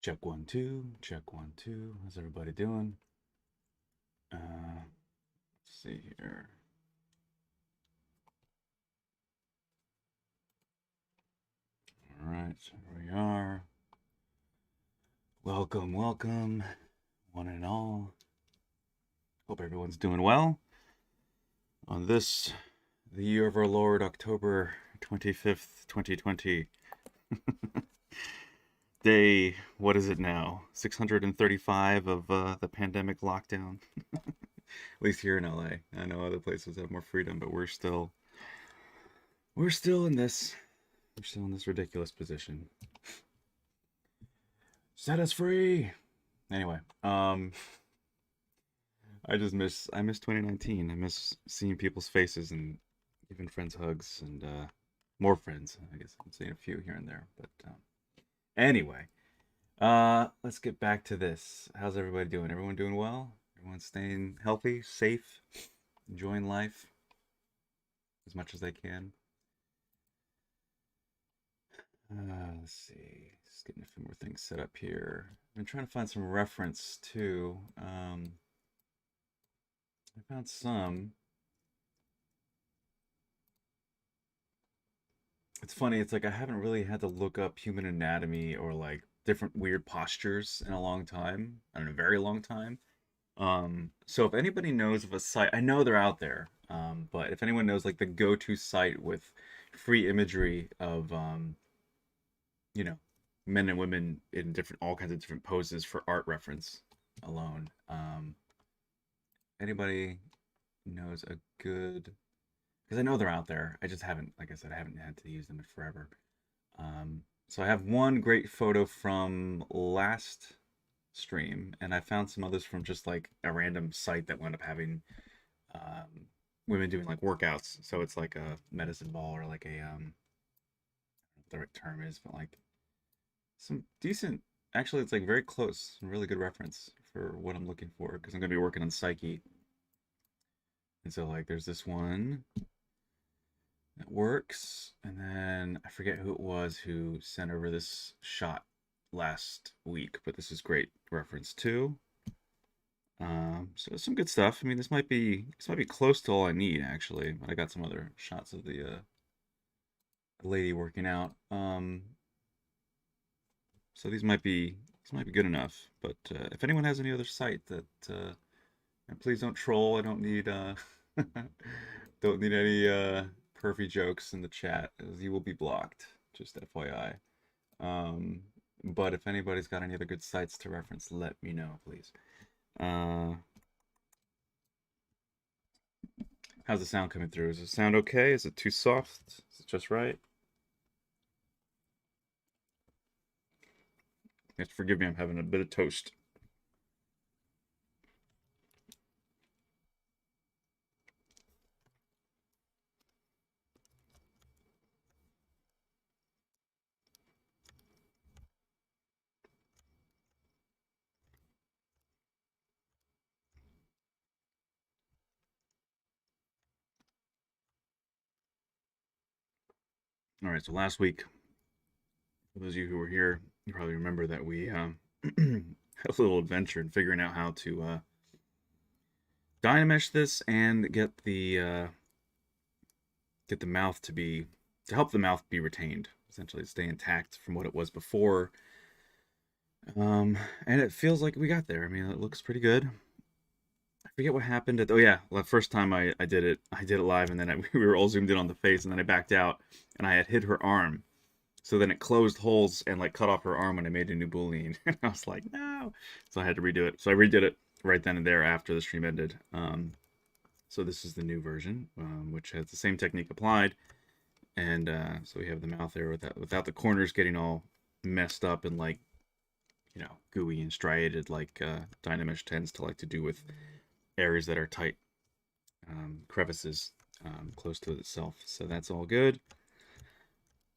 Check 1 2, check 1 2. How's everybody doing? Let's see here. All right, so here we are. Welcome, welcome, one and all. Hope everyone's doing well. On this, the year of our Lord, October 25th, 2020. Day, what is it now? 635 of the pandemic lockdown. At least here in LA. I know other places have more freedom, but we're still in this ridiculous position. Set us free. Anyway, I miss 2019. I miss seeing people's faces and giving friends hugs and more friends. I guess I'm seeing a few here and there, but anyway, let's get back to this. How's everybody doing? Everyone doing well? Everyone staying healthy, safe, enjoying life as much as they can? Let's see. Just getting a few more things set up here. I've been trying to find some reference too. I found some. It's funny, it's like I haven't really had to look up human anatomy or like different weird postures in a long time, in a very long time. So if anybody knows of a site, I know they're out there, but if anyone knows like the go-to site with free imagery of, you know, men and women in all kinds of different poses for art reference alone, anybody knows a good, because I know they're out there. I just haven't, like I said, I haven't had to use them in forever. So I have one great photo from last stream, and I found some others from just like a random site that wound up having women doing like workouts. So it's like a medicine ball or like a I don't know what the right term is, but like some decent. Actually, it's like very close, really good reference for what I'm looking for because I'm gonna be working on Psyche. And so like there's this one that works, and then I forget who it was who sent over this shot last week, but this is great reference too. So some good stuff. I mean, this might be close to all I need actually, but I got some other shots of the lady working out. So these might be good enough. But if anyone has any other site that, and please don't troll. I don't need don't need any perfy jokes in the chat, as you will be blocked. Just FYI. But if anybody's got any other good sites to reference, let me know, please. How's the sound coming through? Is the sound okay? Is it too soft? Is it just right? You have to forgive me, I'm having a bit of toast. All right, so last week, for those of you who were here, you probably remember that we had a little adventure in figuring out how to dynamesh this and get the mouth to help the mouth be retained, essentially stay intact from what it was before. And it feels like we got there. I mean, it looks pretty good. I forget what happened at, oh yeah, well, the first time I did it live, and then we were all zoomed in on the face, and then I backed out, and I had hit her arm. So then it closed holes and like cut off her arm when I made a new boolean. And I was like, no. So I had to redo it. So I redid it right then and there after the stream ended. So this is the new version, which has the same technique applied. And so we have the mouth there without the corners getting all messed up and like, you know, gooey and striated like Dynamesh tends to like to do with areas that are tight, crevices close to itself. So that's all good.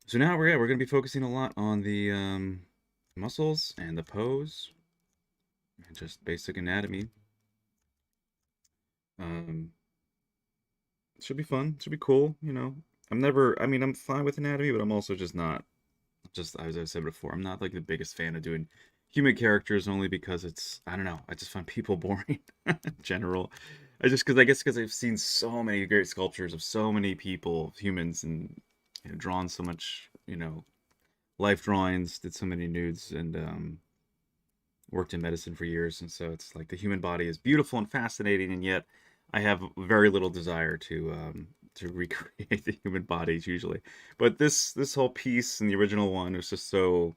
So now we're going to be focusing a lot on the muscles and the pose and just basic anatomy. Should be fun. Should be cool. You know, I mean, I'm fine with anatomy, but I'm also just not, just as I said before, I'm not like the biggest fan of doing human characters only because it's, I don't know, I just find people boring in general. I guess because I've seen so many great sculptures of so many people, humans, and drawn so much, life drawings, did so many nudes, and worked in medicine for years, and so it's like the human body is beautiful and fascinating, and yet I have very little desire to recreate the human bodies usually. But this whole piece and the original one was just so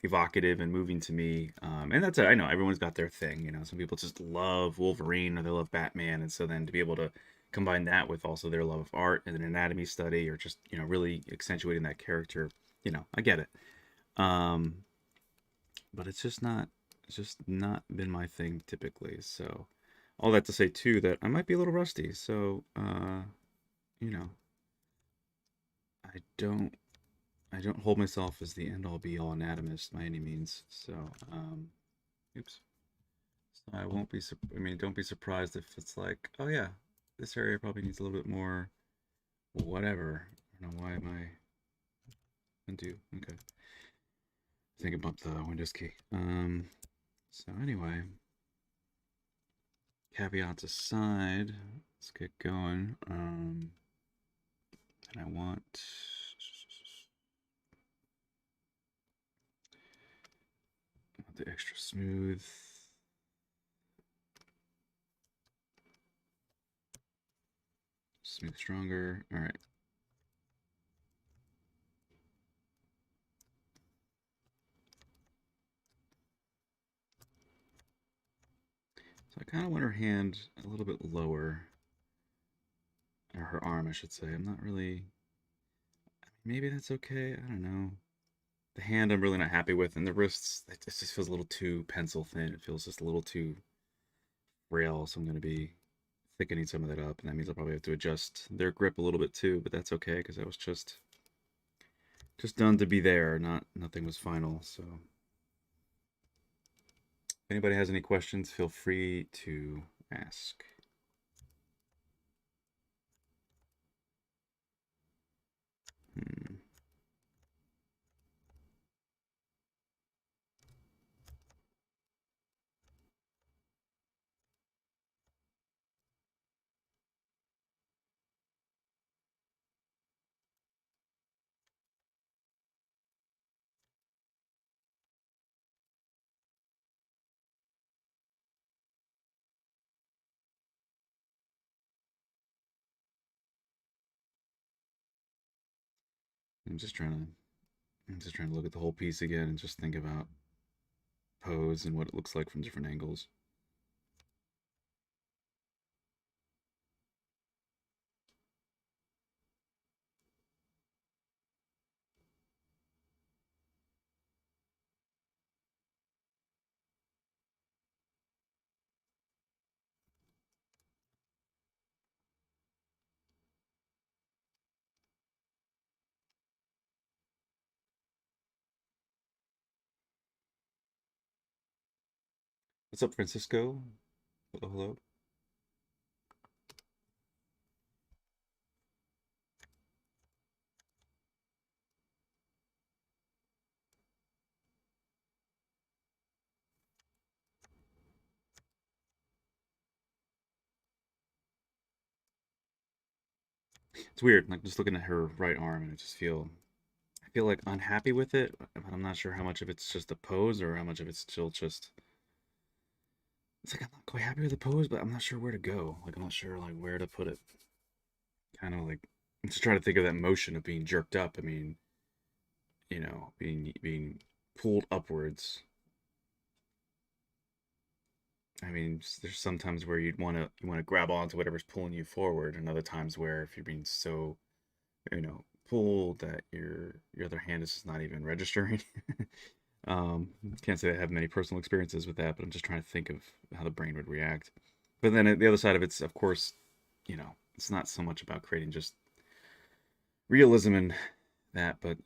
evocative and moving to me. And that's it. I know everyone's got their thing. Some people just love Wolverine or they love Batman, and so then to be able to combine that with also their love of art and an anatomy study, or just really accentuating that character, I get it. Um, but it's just not been my thing typically. So all that to say too that I might be a little rusty. So you know, I don't I don't hold myself as the end all be all anatomist by any means. So oops. So I won't be I mean, don't be surprised if it's like, oh yeah, this area probably needs a little bit more whatever. I don't know, why am I undo? Okay. I think I bumped the Windows key. So anyway, caveats aside, let's get going. And I want the extra smooth. Smooth stronger. All right. So I kind of want her hand a little bit lower, or her arm, I should say. I'm not really. Maybe that's okay. I don't know. The hand I'm really not happy with, and the wrists, it just feels a little too pencil thin. It feels just a little too frail, so I'm going to be thickening some of that up, and that means I'll probably have to adjust their grip a little bit too, but that's okay because I was just done to be there. Nothing was final. So if anybody has any questions, feel free to ask. Hmm. I'm just trying to I'm just trying to look at the whole piece again and just think about pose and what it looks like from different angles. What's up, Francisco? Hello, hello. It's weird, like just looking at her right arm, and I feel like unhappy with it, but I'm not sure how much of it's just a pose or how much of it's still just. It's like I'm not quite happy with the pose, but I'm not sure where to go. Like I'm not sure like where to put it. Kind of like I'm just trying to think of that motion of being jerked up. I mean, being pulled upwards. I mean, there's sometimes where you want to grab onto whatever's pulling you forward, and other times where if you're being so pulled that your other hand is just not even registering. Can't say I have many personal experiences with that, but I'm just trying to think of how the brain would react. But then the other side of it's, of course, it's not so much about creating just realism and that, but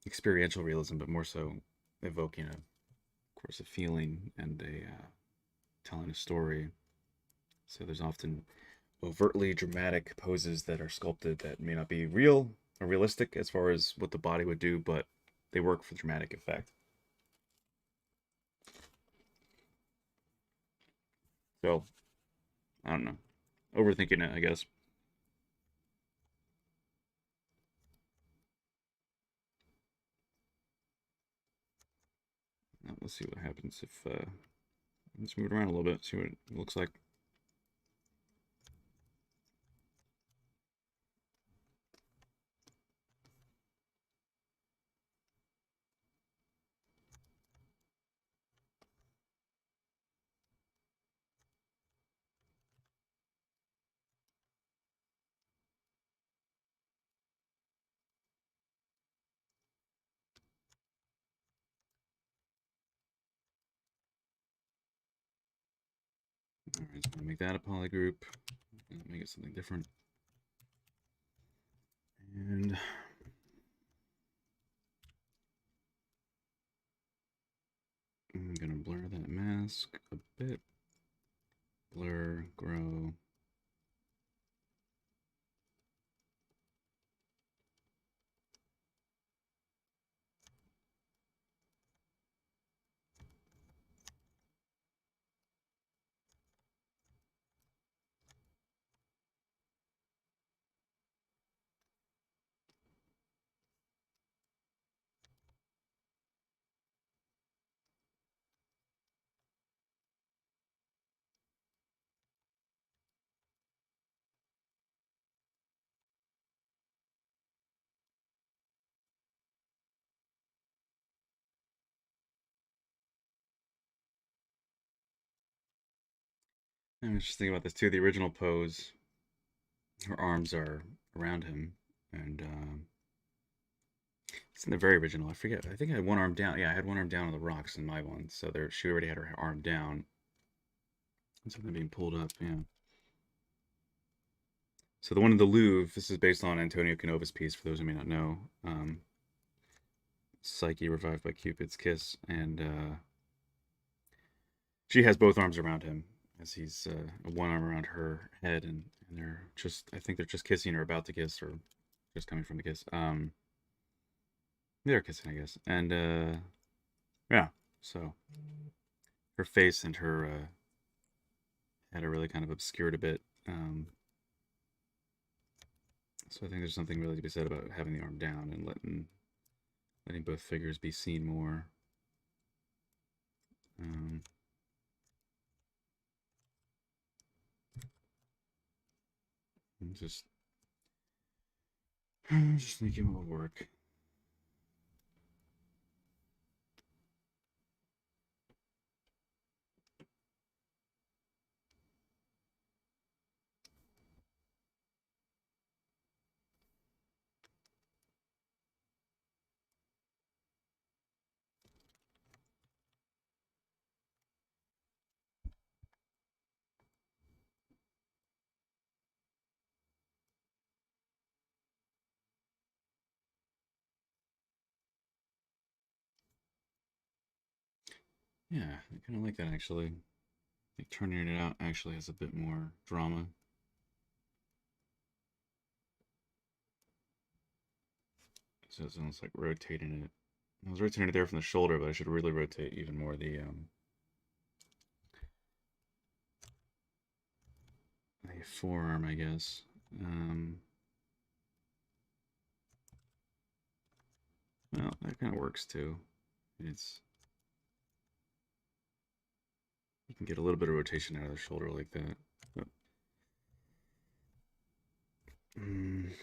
experiential realism, but more so evoking of course, a feeling and a telling a story. So there's often overtly dramatic poses that are sculpted that may not be real or realistic as far as what the body would do, but they work for dramatic effect. So, I don't know. Overthinking it, I guess. Now, let's see what happens if let's move it around a little bit, see what it looks like. All right, so I'm gonna make that a polygroup. Make it something different. And I'm gonna blur that mask a bit. Blur, grow. I was just thinking about this too. The original pose, her arms are around him, and it's in the very original. I forget. I think I had one arm down. Yeah, I had one arm down on the rocks in my one. So there, she already had her arm down. And something being pulled up. Yeah. So the one in the Louvre. This is based on Antonio Canova's piece. For those who may not know, Psyche revived by Cupid's kiss, and she has both arms around him as he's one arm around her head, and they're just. I think they're just kissing or about to kiss or just coming from the kiss. They're kissing, I guess, and yeah. So her face and her head are really kind of obscured a bit. So I think there's something really to be said about having the arm down and letting both figures be seen more. Um, I'm just thinking what would work. Yeah, I kind of like that actually. I think turning it out actually has a bit more drama. So it's almost like rotating it. I was rotating it there from the shoulder, but I should really rotate even more the forearm, I guess. Well, that kind of works too. It's You can get a little bit of rotation out of the shoulder like that. But, mm,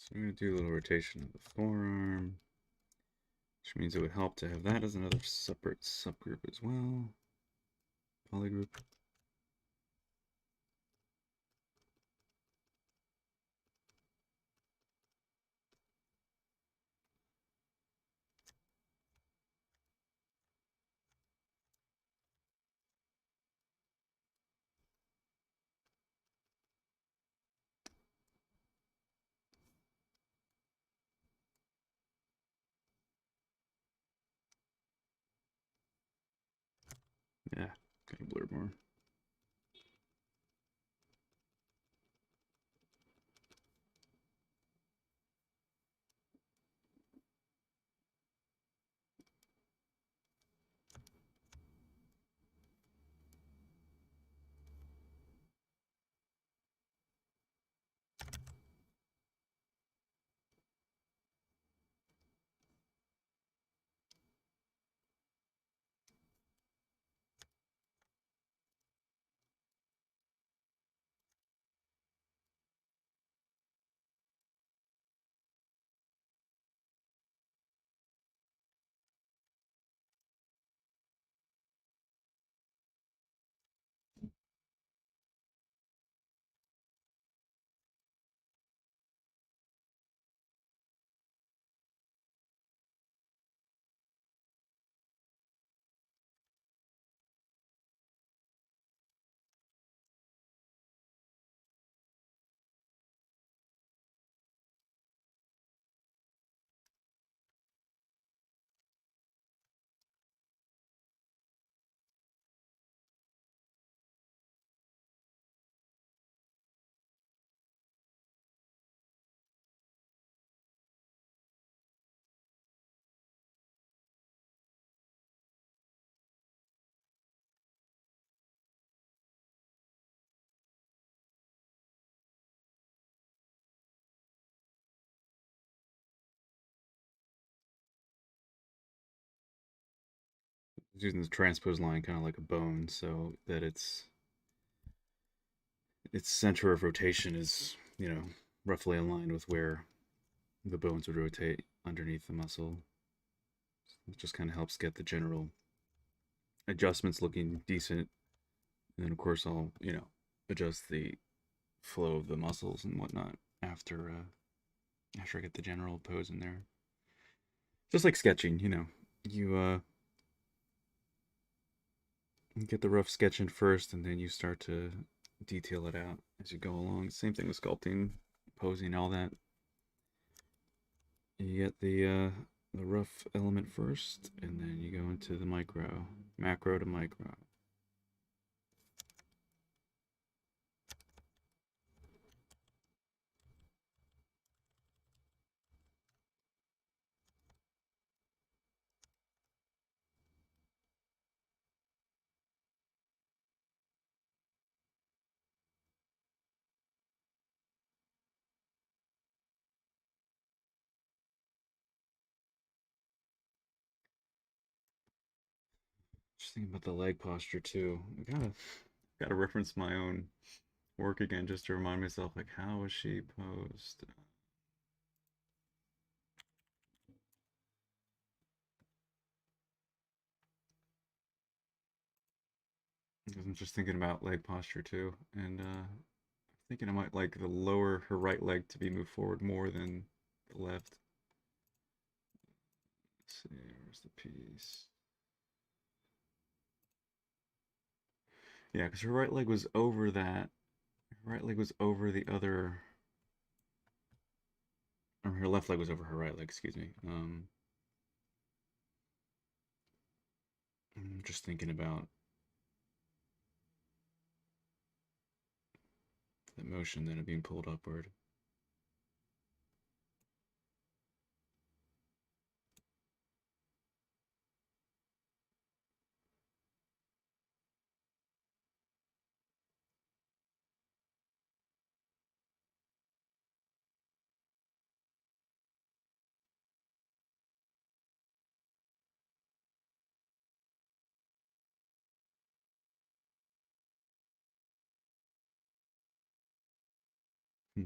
So I'm going to do a little rotation of the forearm, which means it would help to have that as another separate subgroup as well. Polygroup. Yeah, gotta blur more. Using the transpose line kind of like a bone, so that its center of rotation is, roughly aligned with where the bones would rotate underneath the muscle. It just kind of helps get the general adjustments looking decent. And then, of course, I'll, adjust the flow of the muscles and whatnot after I get the general pose in there. Just like sketching, you get the rough sketch in first, and then you start to detail it out as you go along. Same thing with sculpting, posing, all that. You get the rough element first, and then you go into the macro to micro. Just thinking about the leg posture too. I gotta reference my own work again just to remind myself, like, how was she posed? Because I'm just thinking about leg posture too, and thinking I might like her right leg to be moved forward more than the left. Let's see, where's the piece? Yeah, because her right leg was over that. Her right leg was over the other, or her left leg was over her right leg. Excuse me. I'm just thinking about the motion then of being pulled upward. Hmm.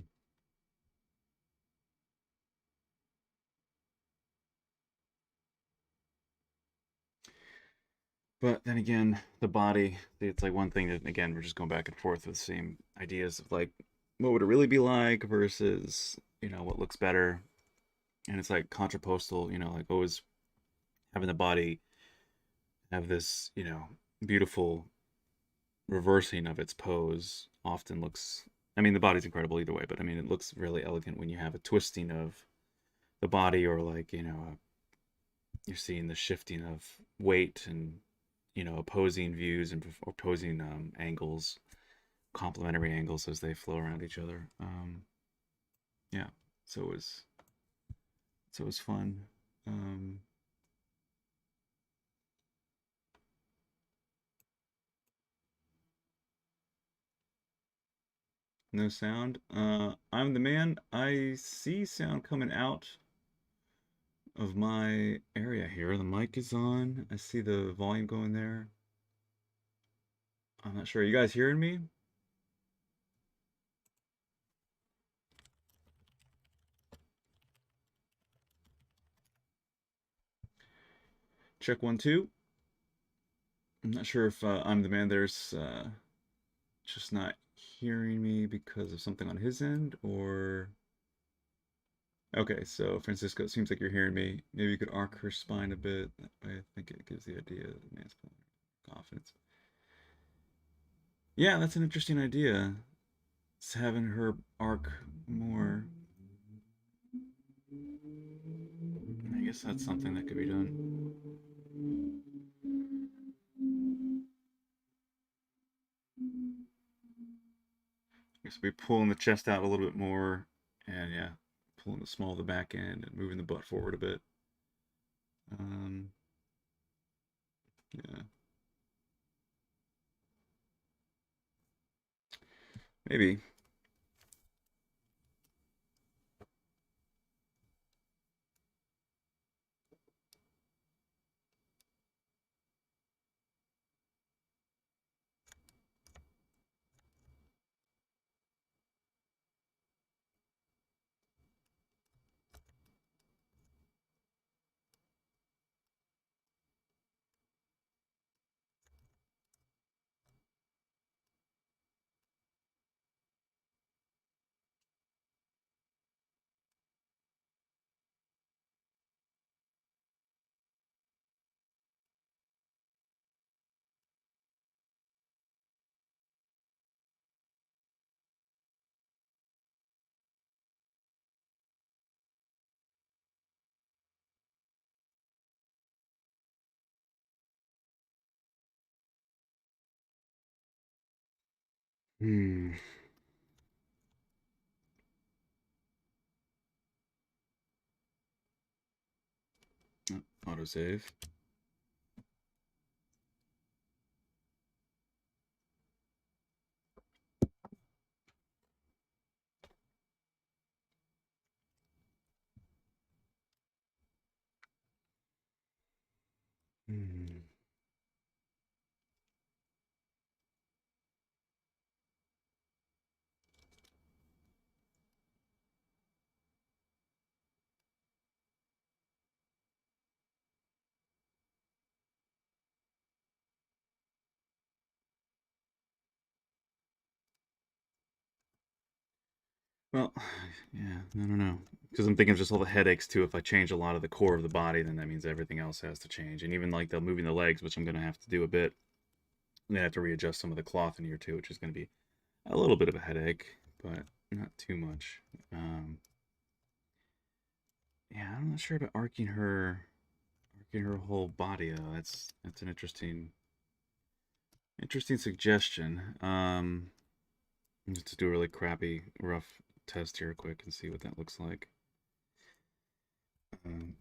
But then again, the body, it's like one thing that, again, we're just going back and forth with the same ideas of like, what would it really be like versus, what looks better. And it's like contrapostal, like always having the body have this, beautiful reversing of its pose often looks, I mean, the body's incredible either way, but I mean, it looks really elegant when you have a twisting of the body or like, you're seeing the shifting of weight and opposing views and opposing angles, complementary angles as they flow around each other. Yeah, so it was fun. Um, no sound. I'm the man. I see sound coming out of my area here. The mic is on. I see the volume going there. I'm not sure. Are you guys hearing me? Check one, two. I'm not sure if I'm the man. There's just not hearing me because of something on his end, or okay. So Francisco, it seems like you're hearing me. Maybe you could arc her spine a bit. I think it gives the idea of the man's confidence. Yeah, that's an interesting idea. It's having her arc more. I guess that's something that could be done. I guess we'll be pulling the chest out a little bit more, and yeah, pulling the small of the back end and moving the butt forward a bit. Um, yeah, maybe. Hmm. Autosave. Hmm. Well, yeah, I don't know. Because I'm thinking of just all the headaches too. If I change a lot of the core of the body, then that means everything else has to change. And even like the moving the legs, which I'm going to have to do a bit. I'm going to have to readjust some of the cloth in here too, which is going to be a little bit of a headache, but not too much. Yeah, I'm not sure about arcing her whole body though. That's an interesting suggestion. Just to do a really crappy, rough test here quick and see what that looks like. Um,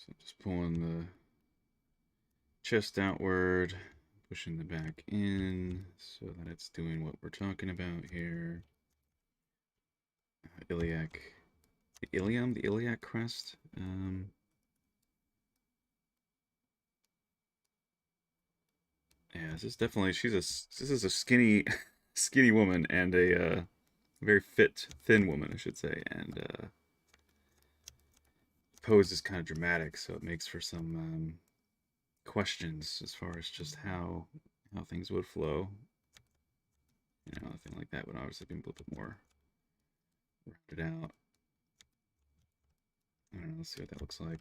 So just pulling the chest outward, pushing the back in so that it's doing what we're talking about here. Iliac, the ilium, the iliac crest. Yeah, this is definitely, this is a skinny, skinny woman and a very fit, thin woman, I should say, and pose is kind of dramatic, so it makes for some questions as far as just how things would flow. You know, a thing like that would obviously be a little bit more rounded out. I don't know, let's see what that looks like.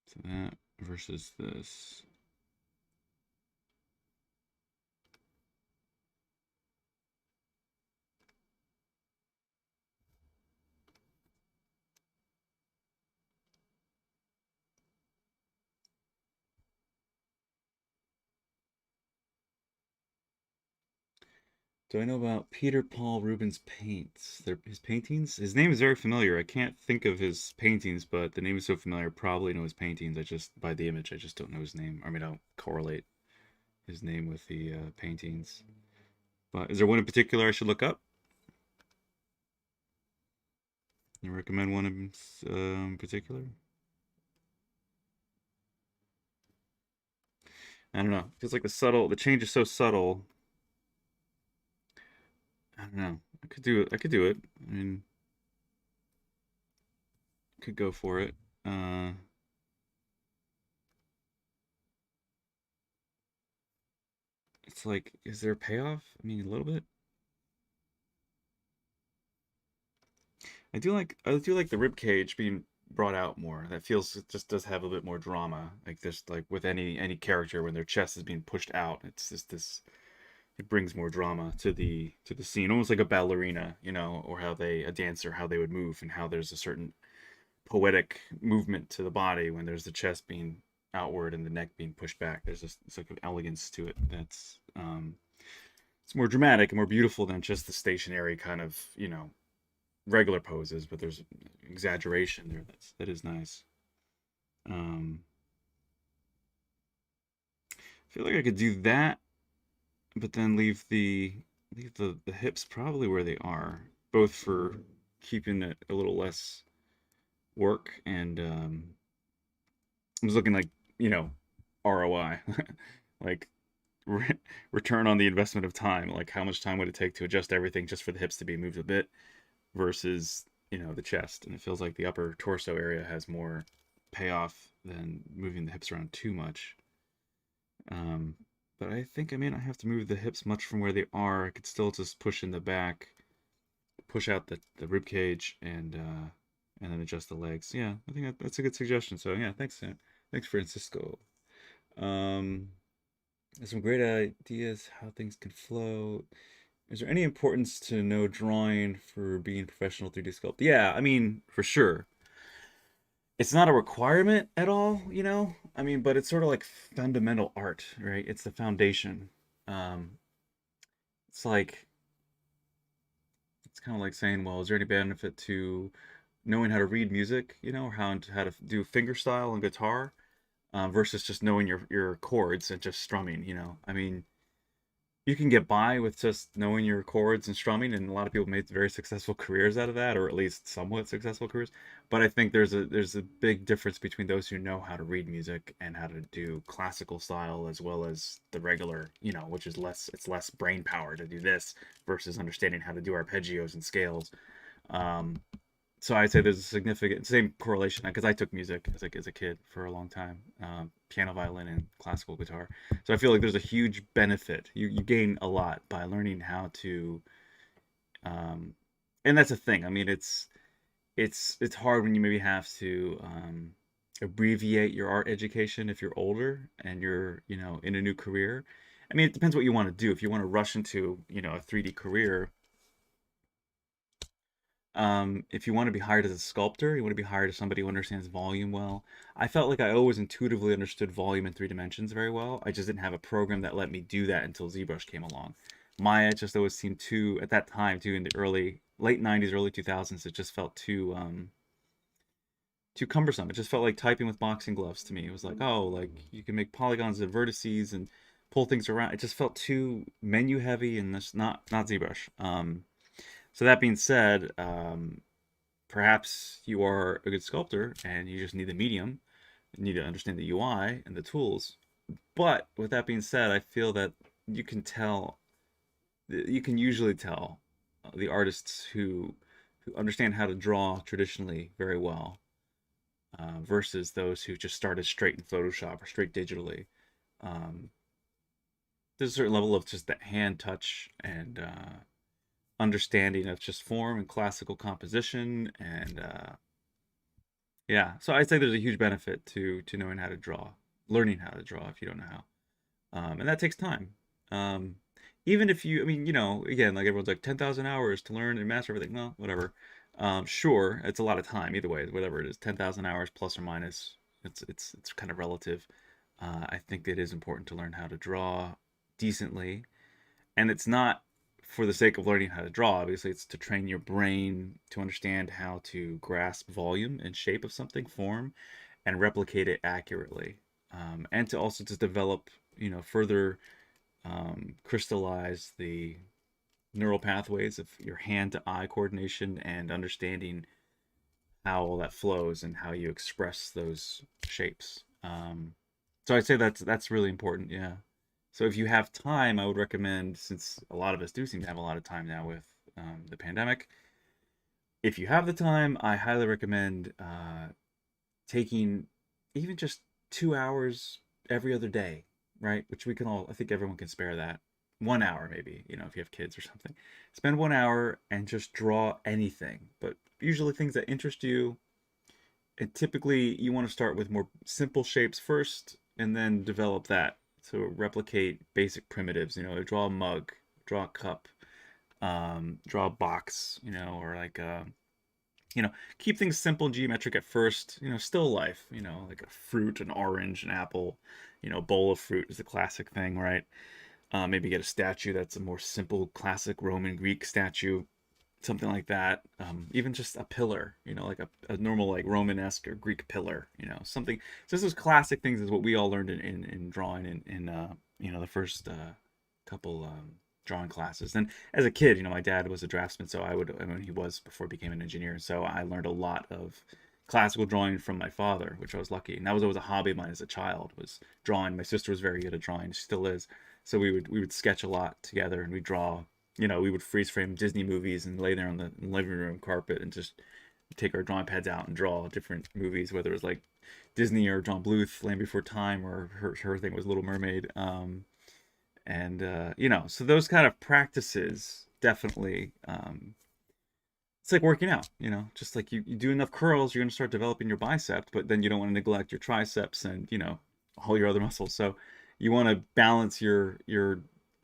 So that versus this. Do I know about Peter Paul Rubens' paints? His paintings? His name is very familiar. I can't think of his paintings, but the name is so familiar. I probably know his paintings. I just, by the image, I just don't know his name. I mean, I don't correlate his name with the paintings. But is there one in particular I should look up? You recommend one in particular? I don't know. It feels like the change is so subtle. I don't know. I could do it. I could do it. I mean, could go for it. It's like, is there a payoff? I mean, a little bit. I do like the rib cage being brought out more. That feels it just does have a bit more drama. Like this, like with any character when their chest is being pushed out, it's just this. It brings more drama to the scene, almost like a ballerina, you know, or how they a dancer how they would move and how there's a certain poetic movement to the body when there's the chest being outward and the neck being pushed back. There's this it's like an elegance to it that's it's more dramatic and more beautiful than just the stationary kind of regular poses, but there's exaggeration there that is nice. Um, I feel like I could do that, but then leave the hips probably where they are, both for keeping it a little less work and I was looking like ROI, like re- return on the investment of time. Like how much time would it take to adjust everything just for the hips to be moved a bit versus the chest, and it feels like the upper torso area has more payoff than moving the hips around too much. um but I think I may not have to move the hips much from where they are. I could still just push in the back, push out the rib cage, and then adjust the legs. Yeah, I think that's a good suggestion. So yeah, thanks, thanks Francisco. um there's some great ideas how things can flow. Is there any importance to know drawing for being professional 3D sculpt? Yeah, I mean, for sure. It's not a requirement at all, I mean, but it's sort of like fundamental art, right? It's the foundation. Um, it's like it's kind of like saying, well, is there any benefit to knowing how to read music, or how to do fingerstyle on guitar, versus just knowing your chords and just strumming, I mean, you can get by with just knowing your chords and strumming, and a lot of people made very successful careers out of that, or at least somewhat successful careers. But I think there's a big difference between those who know how to read music and how to do classical style as well as the regular, which is less brain power to do this versus understanding how to do arpeggios and scales. um so I'd say there's a significant same correlation because I took music as a kid for a long time, piano, violin, and classical guitar. So I feel like there's a huge benefit. You gain a lot by learning how to, um, and that's a thing. I mean, it's hard when you maybe have to abbreviate your art education if you're older and you're in a new career. I mean, it depends what you want to do. If you want to rush into, you know, a 3D career, if you want to be hired as a sculptor, you want to be hired as somebody who understands volume well. I felt like I always intuitively understood volume in 3 dimensions very well. I just didn't have a program that let me do that until ZBrush came along. Maya just always seemed too, at that time, too, in the late 90s, early 2000s, it just felt too cumbersome. It just felt like typing with boxing gloves to me. It was like, oh, like you can make polygons and vertices and pull things around. It just felt too menu heavy, and that's not ZBrush. So that being said, perhaps you are a good sculptor and you just need the medium, you need to understand the UI and the tools. But with that being said, I feel that you can tell, you can usually tell the artists who understand how to draw traditionally very well versus those who just started straight in Photoshop or straight digitally. Um, there's a certain level of just that hand touch and understanding of just form and classical composition and yeah. So I'd say there's a huge benefit to knowing how to draw, learning how to draw if you don't know how, and that takes time. Um, even if you, I mean, you know, again, like everyone's like 10,000 hours to learn and master everything. Well, whatever. Sure, it's a lot of time either way, whatever it is, 10,000 hours plus or minus. It's kind of relative. I think it is important to learn how to draw decently, and it's not for the sake of learning how to draw. Obviously, it's to train your brain to understand how to grasp volume and shape of something, form, and replicate it accurately, and to also to develop, you know, further crystallize the neural pathways of your hand to eye coordination and understanding how all that flows and how you express those shapes. So I'd say that's really important. Yeah. So if you have time, I would recommend, since a lot of us do seem to have a lot of time now with the pandemic, if you have the time, I highly recommend taking even just 2 hours every other day, right? Which we can all, I think everyone can spare that. 1 hour maybe, you know, if you have kids or something. Spend 1 hour and just draw anything, but usually things that interest you. And typically you want to start with more simple shapes first and then develop that. So replicate basic primitives, you know, draw a mug, draw a cup, draw a box, you know, or like you know, keep things simple and geometric at first, you know, still life, you know, like a fruit, an orange, an apple, you know, bowl of fruit is the classic thing, right? Maybe get a statue that's a more simple, classic Roman Greek statue, something like that. Even just a pillar, you know, like a normal like Romanesque or Greek pillar, you know, something. So this is classic things is what we all learned in drawing in you know, the first couple drawing classes. And as a kid, you know, my dad was a draftsman, so I mean, he was before he became an engineer. So I learned a lot of classical drawing from my father, which I was lucky. And that was always a hobby of mine as a child, was drawing. My sister was very good at drawing, she still is. So we would sketch a lot together and we draw. You know, we would freeze frame Disney movies and lay there on the living room carpet and just take our drawing pads out and draw different movies, whether it was like Disney or John Bluth, Land Before Time, or her thing was Little Mermaid. And you know, so those kind of practices definitely, it's like working out, you know, just like you do enough curls, you're going to start developing your bicep, but then you don't want to neglect your triceps and, you know, all your other muscles. So you want to balance your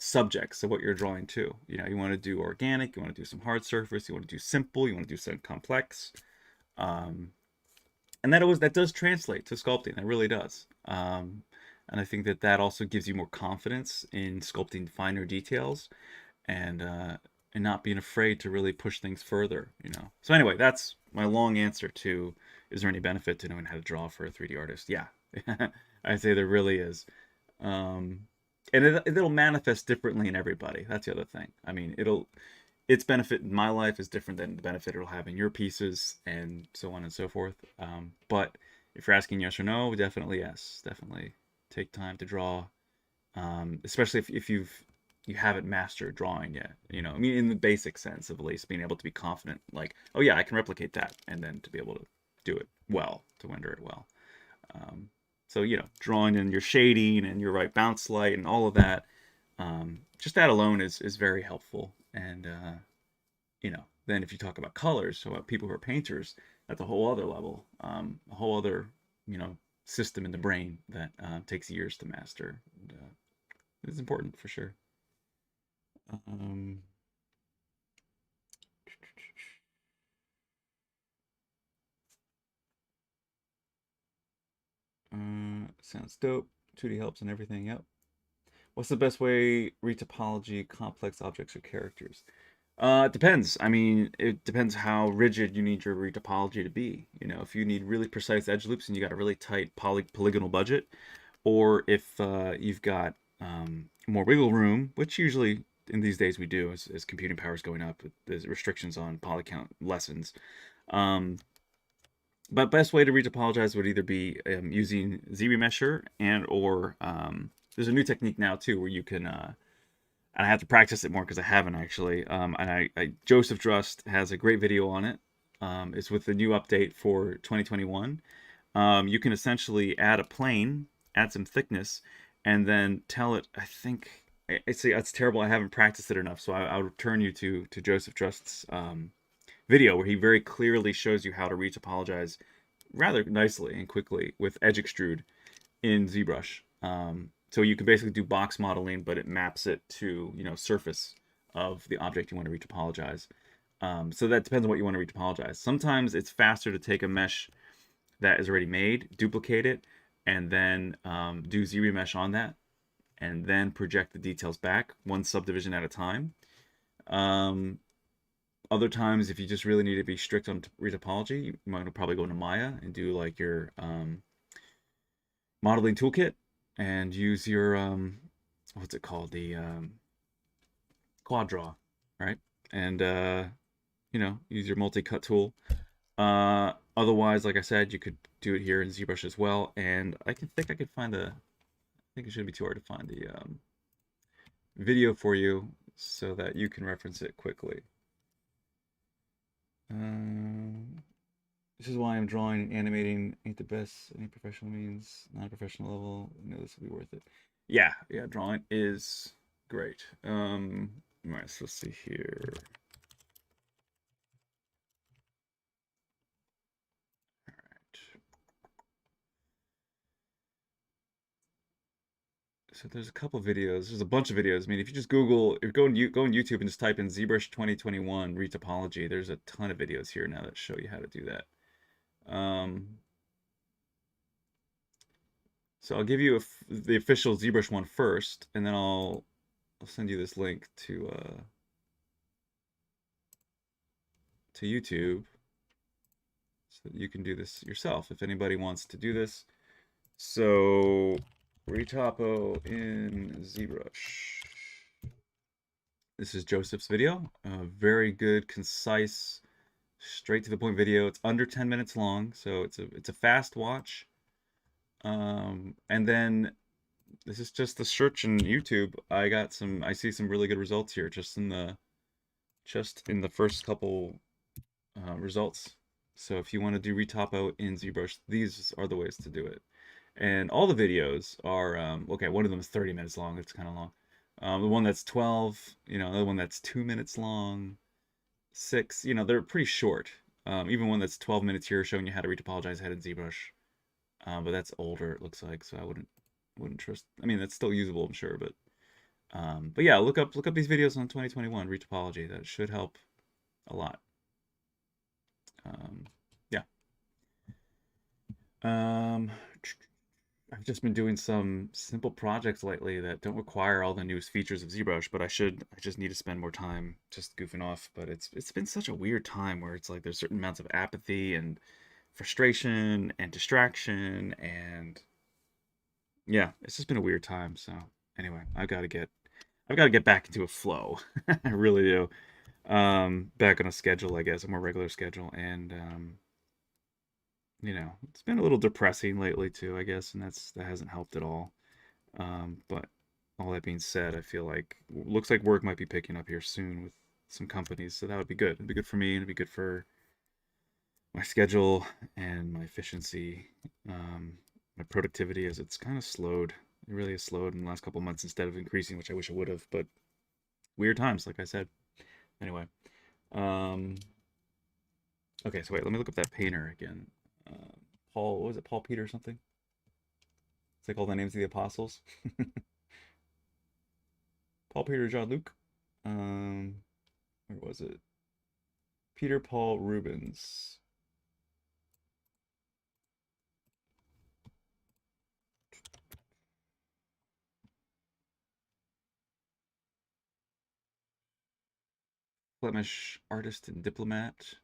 subjects of what you're drawing too. You know, you want to do organic, you want to do some hard surface, you want to do simple, you want to do some complex. Um, and that does translate to sculpting. It really does. And I think that also gives you more confidence in sculpting finer details and not being afraid to really push things further, you know. So anyway, that's my long answer to, is there any benefit to knowing how to draw for a 3D artist? Yeah. I'd say there really is. Um, and it'll manifest differently in everybody. That's the other thing. I mean, its benefit in my life is different than the benefit it'll have in your pieces and so on and so forth. But if you're asking yes or no, definitely yes. Definitely take time to draw, especially if you haven't mastered drawing yet. You know, I mean, in the basic sense of at least being able to be confident, like, oh yeah, I can replicate that, and then to be able to do it well, to render it well. Um, so you know, drawing in your shading and your right bounce light and all of that, just that alone is very helpful. And you know, then if you talk about colors, so about people who are painters, that's a whole other level, a whole other, you know, system in the brain that takes years to master. And, It's important for sure. Um, sounds dope. 2D helps and everything. Yep. What's the best way retopology complex objects or characters? It depends. I mean, it depends how rigid you need your retopology to be. You know, if you need really precise edge loops and you got a really tight polygonal budget, or if you've got more wiggle room, which usually in these days we do as computing power is going up, there's restrictions on poly count lessons. Um, but best way to retopologize would either be using ZRemesher and or there's a new technique now too where you can and I have to practice it more because I haven't actually. And Joseph Drust has a great video on it. It's with the new update for 2021. You can essentially add a plane, add some thickness, and then tell it. I think it's terrible. I haven't practiced it enough, so I'll return you to Joseph Drust's video where he very clearly shows you how to retopologize rather nicely and quickly with edge extrude in ZBrush. So you can basically do box modeling, but it maps it to, you know, surface of the object you want to retopologize. So that depends on what you want to retopologize. Sometimes it's faster to take a mesh that is already made, duplicate it, and then do ZRemesh on that, and then project the details back, one subdivision at a time. Other times, if you just really need to be strict on retopology, you might probably go into Maya and do like your modeling toolkit and use your what's it called, the quad draw, right? And you know, use your multi-cut tool. Otherwise, like I said, you could do it here in ZBrush as well. And I think I could find I think it shouldn't be too hard to find the video for you so that you can reference it quickly. This is why I'm drawing and animating ain't the best any professional means, not a professional level. I know this will be worth it. Yeah, drawing is great. All right, so let's see here. All right. So there's a couple videos. There's a bunch of videos. I mean, if you just Google, if you go on YouTube and just type in ZBrush 2021 retopology, there's a ton of videos here now that show you how to do that. So I'll give you the official ZBrush one first, and then I'll send you this link to YouTube so that you can do this yourself if anybody wants to do this. So retopo in ZBrush. This is Joseph's video. Very good, concise, straight to the point video. It's under 10 minutes long, so it's a fast watch. And then this is just the search in YouTube. I see some really good results here just in the first couple results. So if you want to do retopo in ZBrush, these are the ways to do it. And all the videos are okay. One of them is 30 minutes long. It's kind of long. The one that's 12, you know, another one that's 2 minutes long, 6. You know, they're pretty short. Even one that's 12 minutes here showing you how to retopologize head in ZBrush. But that's older, it looks like, so I wouldn't trust. I mean, that's still usable, I'm sure, but yeah, look up these videos on 2021 retopology. That should help a lot. Yeah. I've just been doing some simple projects lately that don't require all the newest features of ZBrush, but I just need to spend more time just goofing off. But it's been such a weird time where it's like there's certain amounts of apathy and frustration and distraction, and yeah, it's just been a weird time. So anyway, I've got to get back into a flow. I really do. Back on a schedule, I guess, a more regular schedule, and you know, it's been a little depressing lately too, I guess, and that hasn't helped at all. But all that being said, I feel like looks like work might be picking up here soon with some companies, so that would be good. It'd be good for me, and it'd be good for my schedule and my efficiency, my productivity, as it's kind of slowed. It really has slowed in the last couple months instead of increasing, which I wish it would have. But weird times, like I said. Anyway, okay, so wait, let me look up that painter again. Paul, what was it? Paul Peter or something? It's like all the names of the apostles. Paul, Peter, John, Luke. Where was it? Peter, Paul, Rubens. Flemish artist and diplomat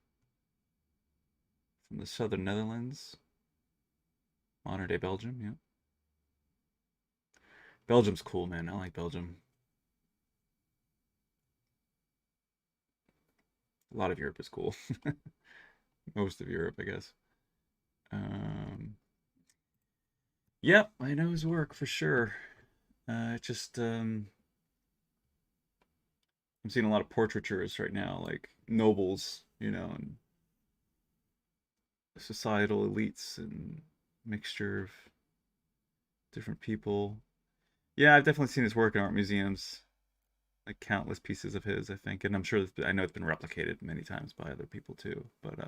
from the southern Netherlands. Modern day Belgium, yeah. Belgium's cool, man. I like Belgium. A lot of Europe is cool. Most of Europe, I guess. Um, yep, I know his work for sure. Just I'm seeing a lot of portraitures right now, like nobles, and societal elites and mixture of different people. Yeah, I've definitely seen his work in art museums, like countless pieces of his, I think, and I'm sure I know it's been replicated many times by other people too. But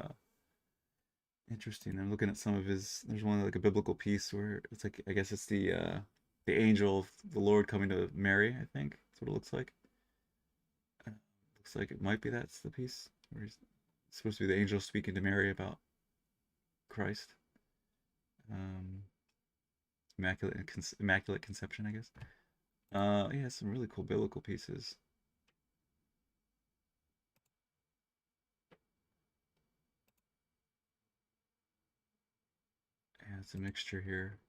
interesting. I'm looking at some of his. There's one like a biblical piece where it's like I guess it's the angel of the Lord coming to Mary. I think that's what it looks like. Looks like it might be that's the piece where he's supposed to be the angel speaking to Mary about Christ. Um, immaculate conception, I guess. Yeah, some really cool biblical pieces. Yeah, it's a mixture here.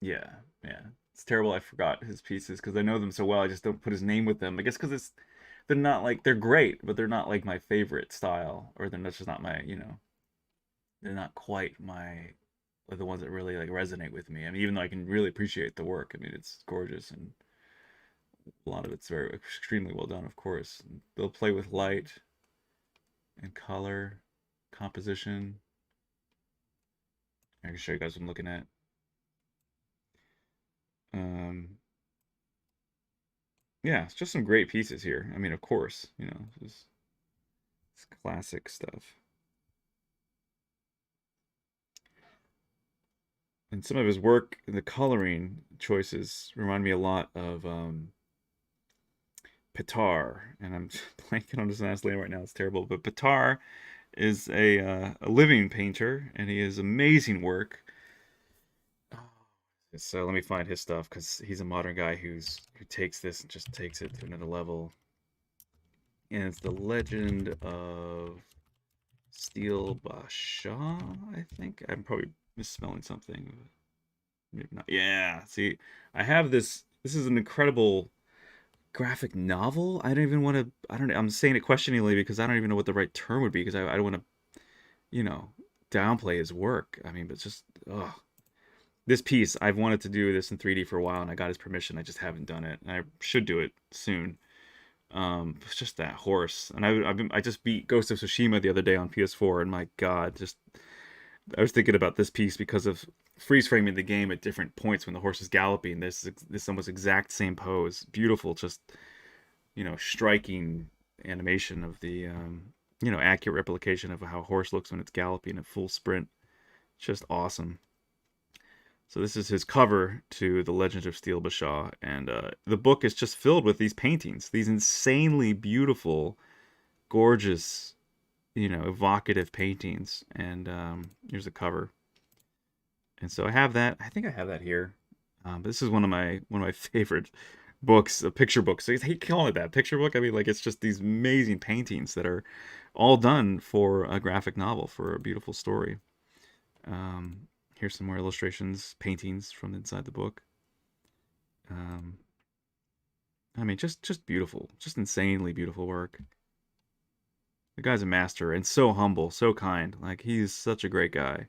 Yeah, yeah. It's terrible I forgot his pieces because I know them so well. I just don't put his name with them. I guess because they're not like they're great, but they're not like my favorite style, or they're just not my they're not quite my like the ones that really like resonate with me. I mean, even though I can really appreciate the work, I mean it's gorgeous and a lot of it's very extremely well done, of course. They'll play with light and color, composition. I can show you guys what I'm looking at. Um, yeah, it's just some great pieces here. I mean, of course, it's classic stuff. And some of his work, the coloring choices remind me a lot of Pitar, and I'm blanking on his last name right now. It's terrible, but Pitar is a living painter, and he has amazing work. So let me find his stuff because he's a modern guy who takes this and just takes it to another level. And it's the Legend of Steel Basha, I think. I'm probably misspelling something. Maybe not. Yeah. See, I have this. This is an incredible graphic novel. I don't even want to. I don't. I'm saying it questioningly because I don't even know what the right term would be because I don't want to, you know, downplay his work. I mean, but it's just, this piece. I've wanted to do this in 3D for a while, and I got his permission. I just haven't done it, and I should do it soon. It's just that horse, and I just beat Ghost of Tsushima the other day on PS4, and my God, just I was thinking about this piece because of freeze framing the game at different points when the horse is galloping. This almost exact same pose, beautiful, just striking animation of the accurate replication of how a horse looks when it's galloping at full sprint. Just awesome. So this is his cover to The Legend of Steel Bashaw, and the book is just filled with these paintings, these insanely beautiful, gorgeous, evocative paintings. And here's the cover. And so I have that. I think I have that here. This is one of my favorite books, picture books. I hate calling it that picture book. I mean, like it's just these amazing paintings that are all done for a graphic novel, for a beautiful story. Here's some more illustrations, paintings from inside the book. I mean, just beautiful, just insanely beautiful work. The guy's a master and so humble, so kind. Like he's such a great guy.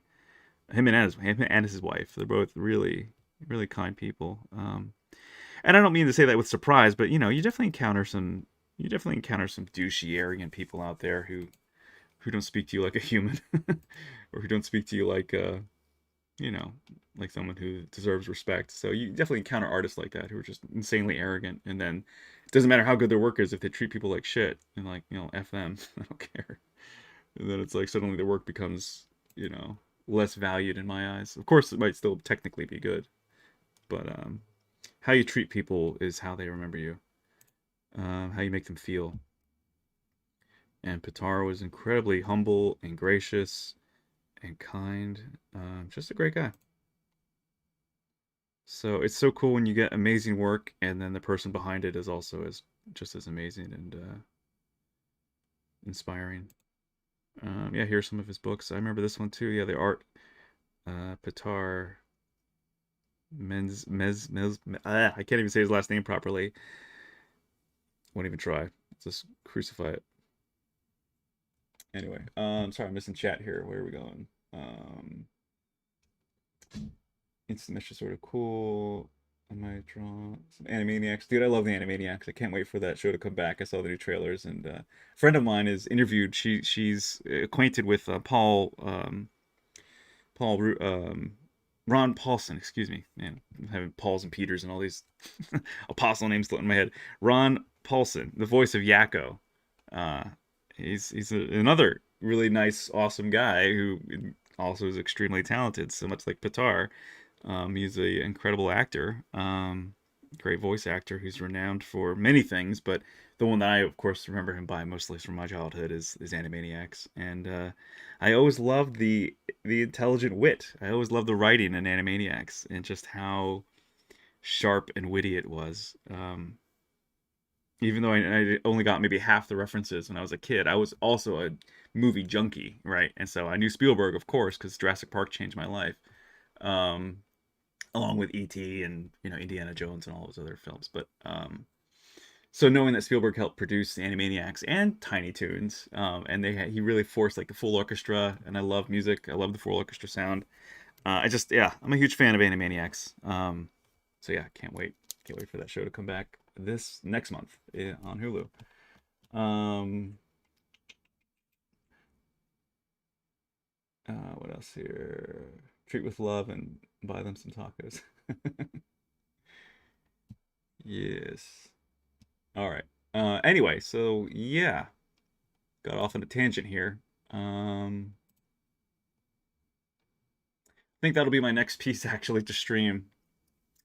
Him and his wife, they're both really, really kind people. And I don't mean to say that with surprise, but you definitely encounter some douchey, arrogant people out there who don't speak to you like a human, or who don't speak to you like you know, like someone who deserves respect. So you definitely encounter artists like that who are just insanely arrogant, and then it doesn't matter how good their work is if they treat people like shit and like f them, I don't care. And then it's like suddenly their work becomes you know, less valued in my eyes. Of course, it might still technically be good, but how you treat people is how they remember you. How you make them feel. And Pitar was incredibly humble and gracious and kind. Just a great guy. So it's so cool when you get amazing work and then the person behind it is also just as amazing and inspiring. Yeah, here's some of his books. I remember this one too. Yeah, the art. Pitar I can't even say his last name properly. Won't even try. Just crucify it. Anyway, sorry, I'm missing chat here. Where are we going? Instant Mesh is sort of cool. I might draw some Animaniacs. Dude, I love the Animaniacs. I can't wait for that show to come back. I saw the new trailers, and a friend of mine is interviewed. She's acquainted with Ron Paulson. Excuse me, man. I'm having Pauls and Peters and all these apostle names floating in my head. Ron Paulson, the voice of Yakko. Uh, he's another really nice, awesome guy who also is extremely talented, so much like Pitar. He's an incredible actor, great voice actor who's renowned for many things, but the one that I, of course, remember him by mostly from my childhood is Animaniacs. And I always loved the intelligent wit. I always loved the writing in Animaniacs and just how sharp and witty it was. Even though I only got maybe half the references when I was a kid, I was also a movie junkie, right? And so I knew Spielberg, of course, because Jurassic Park changed my life. Um, Along with E.T. and Indiana Jones and all those other films. But so knowing that Spielberg helped produce the Animaniacs and Tiny Toons, and he really forced like the full orchestra, and I love music. I love the full orchestra sound. I'm a huge fan of Animaniacs. So yeah, can't wait for that show to come back this next month on Hulu. What else here? Treat with love and buy them some tacos. Yes. All right. Anyway, so yeah, got off on a tangent here. I think that'll be my next piece actually to stream.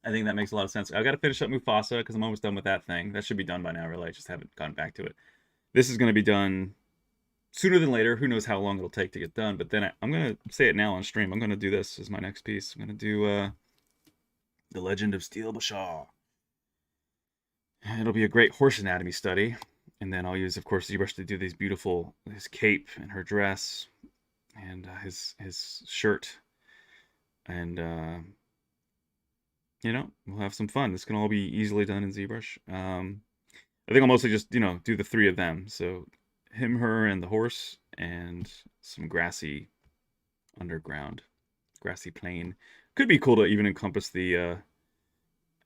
I think that makes a lot of sense. I've got to finish up Mufasa because I'm almost done with that thing. That should be done by now, really. I just haven't gotten back to it. This is going to be done sooner than later. Who knows how long it'll take to get done? But then I'm going to say it now on stream. I'm going to do this as my next piece. I'm going to do The Legend of Steel Bashaw. It'll be a great horse anatomy study. And then I'll use, of course, Zbrush to do his cape and her dress and his shirt. And, we'll have some fun. This can all be easily done in Zbrush. I think I'll mostly just, do the three of them. So him, her, and the horse, and some grassy underground, grassy plain. Could be cool to even encompass the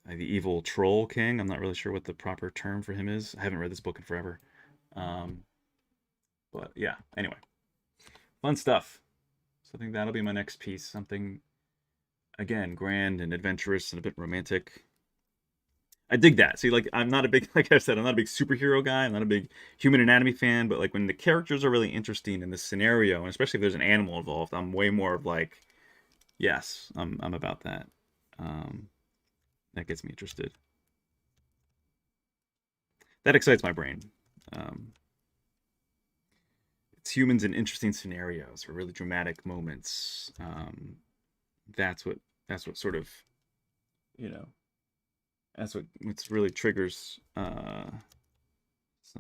evil troll king. I'm not really sure what the proper term for him is. I haven't read this book in forever. But yeah, anyway. Fun stuff. So I think that'll be my next piece. Something, again, grand and adventurous and a bit romantic. I dig that. See, like, I'm not a big, like I said, I'm not a big superhero guy. I'm not a big human anatomy fan. But, like, when the characters are really interesting in the scenario, and especially if there's an animal involved, I'm way more of, like, yes, I'm about that. That gets me interested. That excites my brain. It's humans in interesting scenarios or really dramatic moments. That's what sort of, that's what really triggers some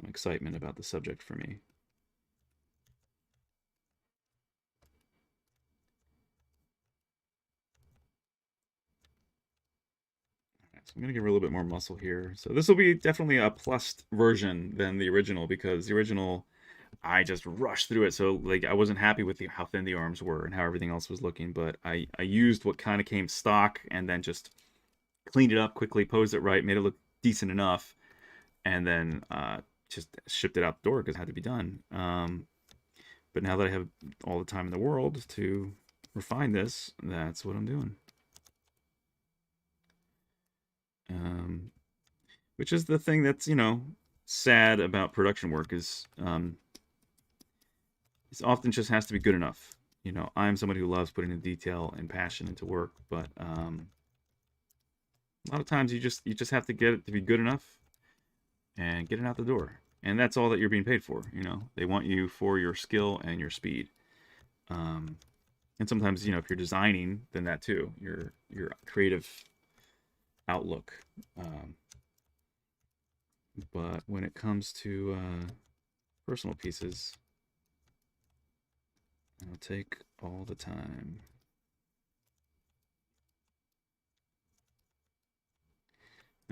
excitement about the subject for me. So I'm going to give her a little bit more muscle here. So this will be definitely a plus version than the original, because the original, I just rushed through it. So like I wasn't happy with how thin the arms were and how everything else was looking, but I used what kind of came stock and then just cleaned it up quickly, posed it right, made it look decent enough, and then just shipped it out the door because it had to be done. But now that I have all the time in the world to refine this, that's what I'm doing. Which is the thing that's, sad about production work is it often just has to be good enough. You know, I'm somebody who loves putting the detail and passion into work, but a lot of times you just have to get it to be good enough and get it out the door. And that's all that you're being paid for, you know. They want you for your skill and your speed. Um, and sometimes, you know, if you're designing, then that too, your creative outlook. But when it comes to personal pieces, it'll take all the time.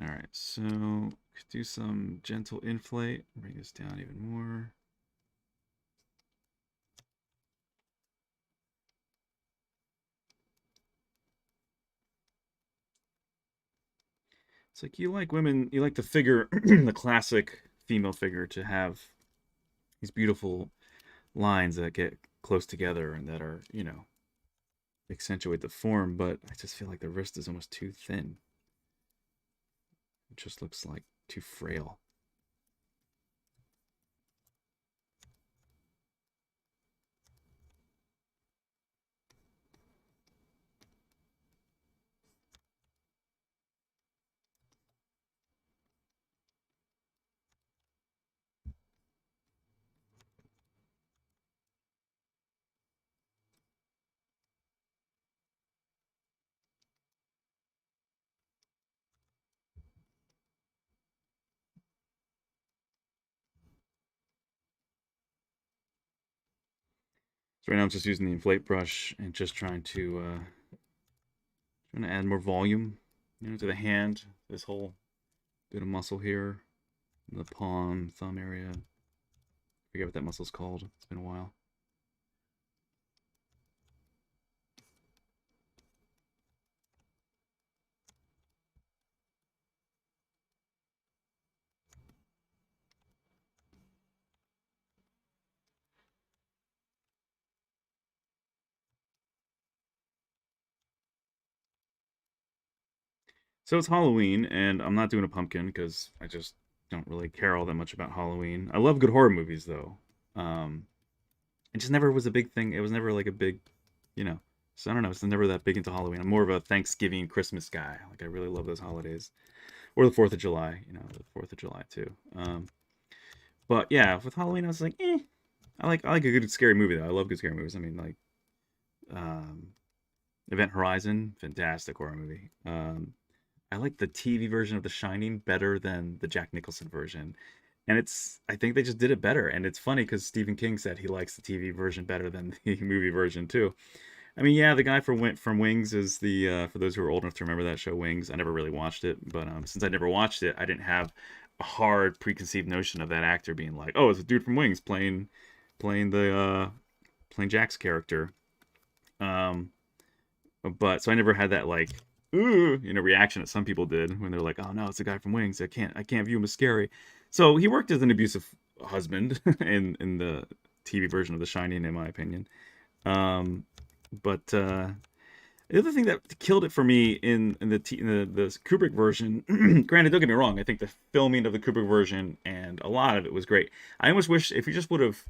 All right, so could do some gentle inflate, bring this down even more. It's like you like women, you like the figure, the classic female figure to have these beautiful lines that get close together and that are, you know, accentuate the form, but I just feel like the wrist is almost too thin. It just looks like too frail. So right now I'm just using the inflate brush and just trying to add more volume, you know, to the hand. This whole bit of muscle here, the palm, thumb area. I forget what that muscle's called. It's been a while. So it's Halloween, and I'm not doing a pumpkin because I just don't really care all that much about Halloween. I love good horror movies, though. Um, it just never was a big thing. It was never like a big, you know. So I don't know. It's never that big into Halloween. I'm more of a Thanksgiving, Christmas guy. Like I really love those holidays, or the Fourth of July. You know, the Fourth of July too. But yeah, with Halloween, I was like, eh. I like a good scary movie though. I love good scary movies. I mean, like, um, Event Horizon, fantastic horror movie. I like the TV version of The Shining better than the Jack Nicholson version. And I think they just did it better. And it's funny because Stephen King said he likes the TV version better than the movie version too. I mean, yeah, the guy from Wings is for those who are old enough to remember that show Wings. I never really watched it, but since I never watched it, I didn't have a hard preconceived notion of that actor being like, oh, it's a dude from Wings playing Jack's character. Um, but so I never had that like ooh, you know, reaction that some people did when they're like, oh no, it's a guy from Wings. I can't view him as scary. So he worked as an abusive husband in the TV version of The Shining, in my opinion. Um, but the other thing that killed it for me in the Kubrick version, granted, don't get me wrong, I think the filming of the Kubrick version and a lot of it was great. I almost wish if you just would have,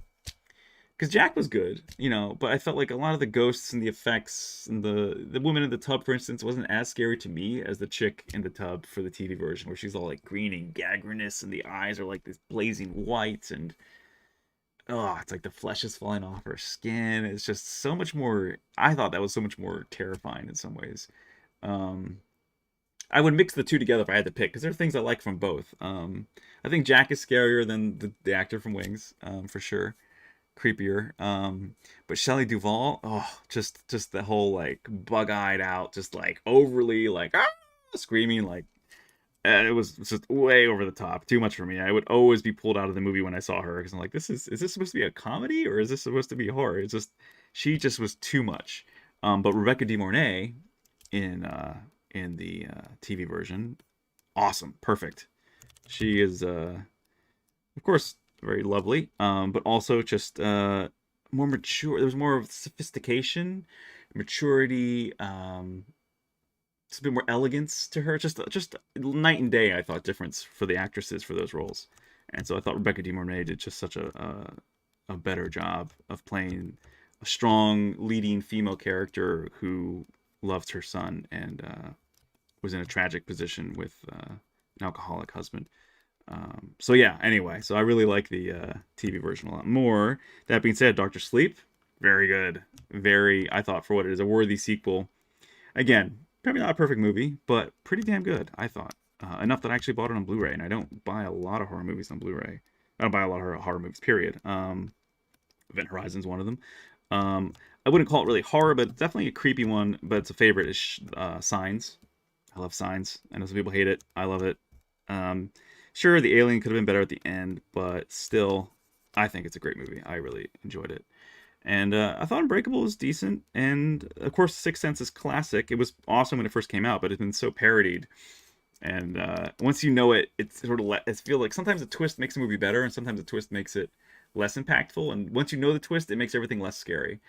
because Jack was good, you know, but I felt like a lot of the ghosts and the effects and the woman in the tub, for instance, wasn't as scary to me as the chick in the tub for the TV version, where she's all like green and gangrenous, and the eyes are like this blazing white, and oh, it's like the flesh is falling off her skin. It's just so much more. I thought that was so much more terrifying in some ways. Um, I would mix the two together if I had to pick, because there are things I like from both. I think Jack is scarier than the actor from Wings, for sure, creepier. But Shelley Duvall, oh, just the whole like bug-eyed out, just like overly like screaming like it was just way over the top, too much for me. I would always be pulled out of the movie when I saw her because I'm like, is this supposed to be a comedy or is this supposed to be horror? It's just she just was too much. But Rebecca De Mornay in the TV version, awesome, perfect. She is of course very lovely, but also just more mature. There was more of sophistication, maturity, just a bit more elegance to her. Just night and day, I thought, difference for the actresses for those roles. And so I thought Rebecca De Mornay did just such a better job of playing a strong leading female character who loved her son and was in a tragic position with an alcoholic husband. So yeah, anyway, so I really like the TV version a lot more. That being said, Doctor Sleep, very good. Very, I thought, for what it is, a worthy sequel. Again, probably not a perfect movie, but pretty damn good, I thought. Enough that I actually bought it on Blu-ray, and I don't buy a lot of horror movies on Blu-ray. I don't buy a lot of horror movies, period. Event Horizon's one of them. I wouldn't call it really horror, but it's definitely a creepy one, but it's a favorite. Is Signs. I love Signs. I know some people hate it. I love it. Sure, the alien could have been better at the end, but still, I think it's a great movie. I really enjoyed it. And I thought Unbreakable was decent. And of course, Sixth Sense is classic. It was awesome when it first came out, but it's been so parodied. And once you know it, it's sort of it feels like sometimes a twist makes a movie better, and sometimes a twist makes it less impactful. And once you know the twist, it makes everything less scary.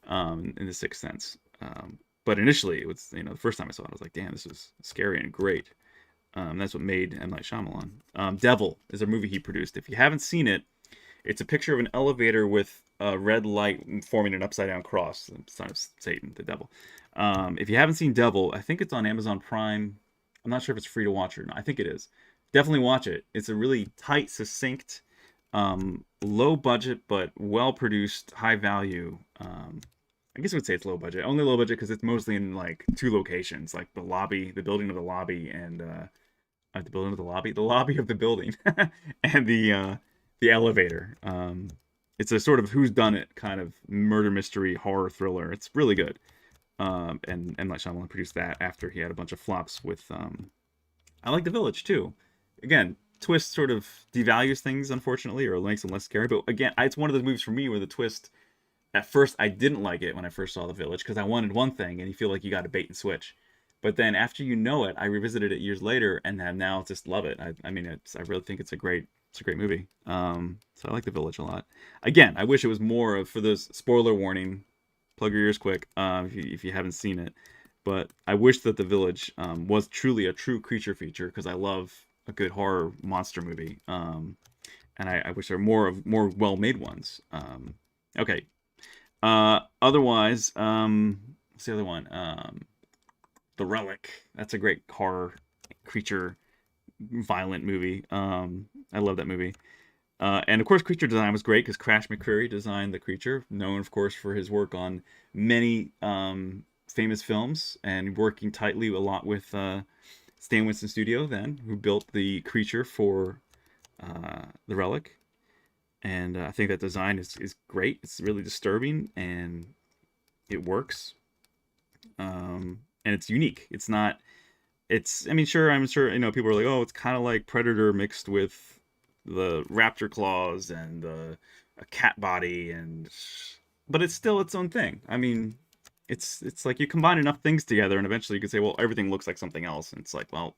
In the Sixth Sense. But initially, it was the first time I saw it, I was like, damn, this is scary and great. That's what made M. Night Shyamalan. Devil is a movie he produced. If you haven't seen it, it's a picture of an elevator with a red light forming an upside down cross. The sign of Satan, the devil. If you haven't seen Devil, I think it's on Amazon Prime. I'm not sure if it's free to watch or not. I think it is. Definitely watch it. It's a really tight, succinct, low budget but well produced, high value. I guess I would say it's low budget. Only low budget because it's mostly in like two locations, like the lobby, the building of the lobby, and the lobby of the building, and the elevator. It's a sort of whodunit kind of murder mystery horror thriller. It's really good. And M. Night Shyamalan produced that after he had a bunch of flops with. I like The Village too. Again, twist sort of devalues things, unfortunately, or makes them less scary. But again, it's one of those movies for me where the twist. At first, I didn't like it when I first saw The Village because I wanted one thing, and you feel like you got to bait and switch. But then after you know it, I revisited it years later and have now just love it. I mean, I really think it's a great movie. So I like The Village a lot. Again, I wish it was more of, for those spoiler warning, plug your ears quick if you haven't seen it. But I wish that The Village was truly a true creature feature because I love a good horror monster movie. And I wish there were more well-made ones. Okay. Otherwise, what's the other one? The Relic. That's a great horror creature violent movie. I love that movie. And of course, creature design was great because Crash McCreary designed the creature, known of course for his work on many famous films and working tightly a lot with Stan Winston Studio then, who built the creature for the Relic. And I think that design is great. It's really disturbing and it works. And it's unique. It's not. It's. I mean, sure. I'm sure. People are like, oh, it's kind of like Predator mixed with the raptor claws and a cat body, but it's still its own thing. I mean, it's like you combine enough things together, and eventually you can say, well, everything looks like something else. And it's like, well,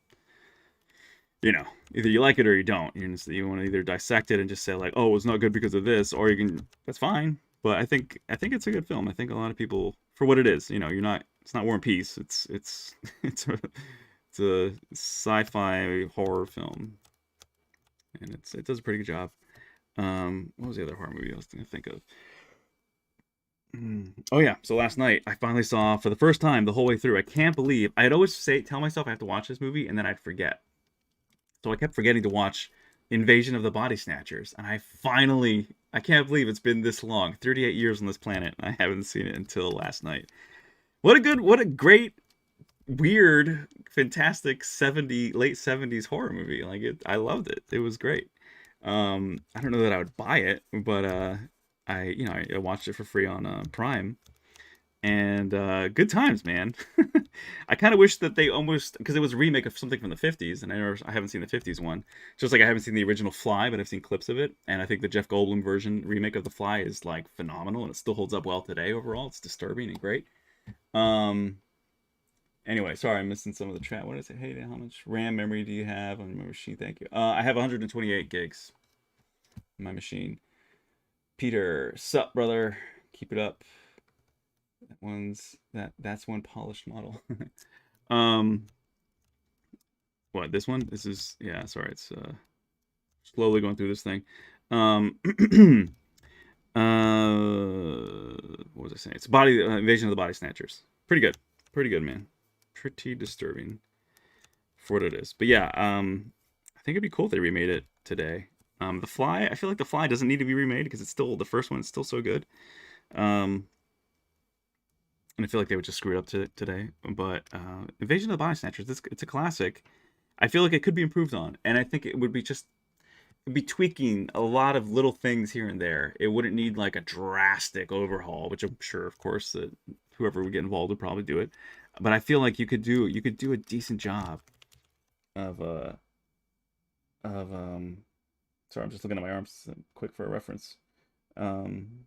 either you like it or you don't. You want to either dissect it and just say like, oh, it's not good because of this, or you can. That's fine. But I think it's a good film. I think a lot of people, for what it is, you're not. It's not War and Peace. It's a sci-fi horror film, and it does a pretty good job. What was the other horror movie I was going to think of? Oh yeah, so last night I finally saw for the first time the whole way through. I can't believe I'd always tell myself I have to watch this movie, and then I'd forget. So I kept forgetting to watch Invasion of the Body Snatchers, and I can't believe it's been this long, 38 years on this planet, and I haven't seen it until last night. What a great, weird, fantastic late 70s horror movie. Like I loved it. It was great. I don't know that I would buy it, but I watched it for free on Prime, and good times, man. I kind of wish that they almost, because it was a remake of something from the 50s, and I haven't seen the 50s one. Just like I haven't seen the original Fly, but I've seen clips of it, and I think the Jeff Goldblum remake of The Fly is like phenomenal, and it still holds up well today overall. It's disturbing and great. Anyway, sorry, I'm missing some of the chat. What is it? Hey, how much RAM memory do you have on your machine? Thank you. I have 128 gigs on my machine. Peter, sup, brother? Keep it up. That's one polished model. What, this one? This is, yeah, sorry, it's slowly going through this thing. What was I saying? It's body Invasion of the Body Snatchers. Pretty good. Pretty good, man. Pretty disturbing for what it is. But yeah, I think it'd be cool if they remade it today. The Fly, I feel like The Fly doesn't need to be remade because it's still the first one. It's still so good. Um, and I feel like they would just screw it up today. But Invasion of the Body Snatchers, it's a classic. I feel like it could be improved on, and I think it would be just it'd be tweaking a lot of little things here and there. It wouldn't need like a drastic overhaul, which I'm sure, of course, that whoever would get involved would probably do it. But I feel like you could do a decent job of of sorry, I'm just looking at my arms quick for a reference. Um,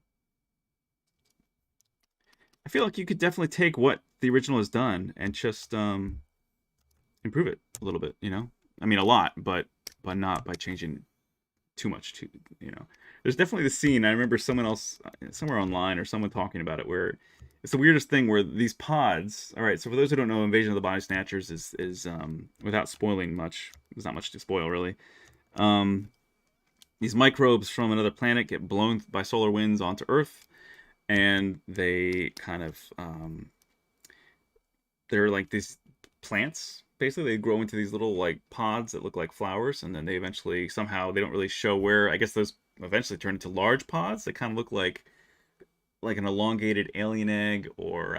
I feel like you could definitely take what the original has done and just improve it a little bit. I mean a lot, but not by changing too much. There's definitely the scene. I remember someone else somewhere online or someone talking about it where it's the weirdest thing where these pods. All right, so for those who don't know, Invasion of the Body Snatchers is without spoiling much. There's not much to spoil really. Um, these microbes from another planet get blown by solar winds onto Earth, and they kind of they're like these plants. Basically, they grow into these little like pods that look like flowers, and then they eventually somehow they don't really show where. I guess those eventually turn into large pods that kind of look like an elongated alien egg, or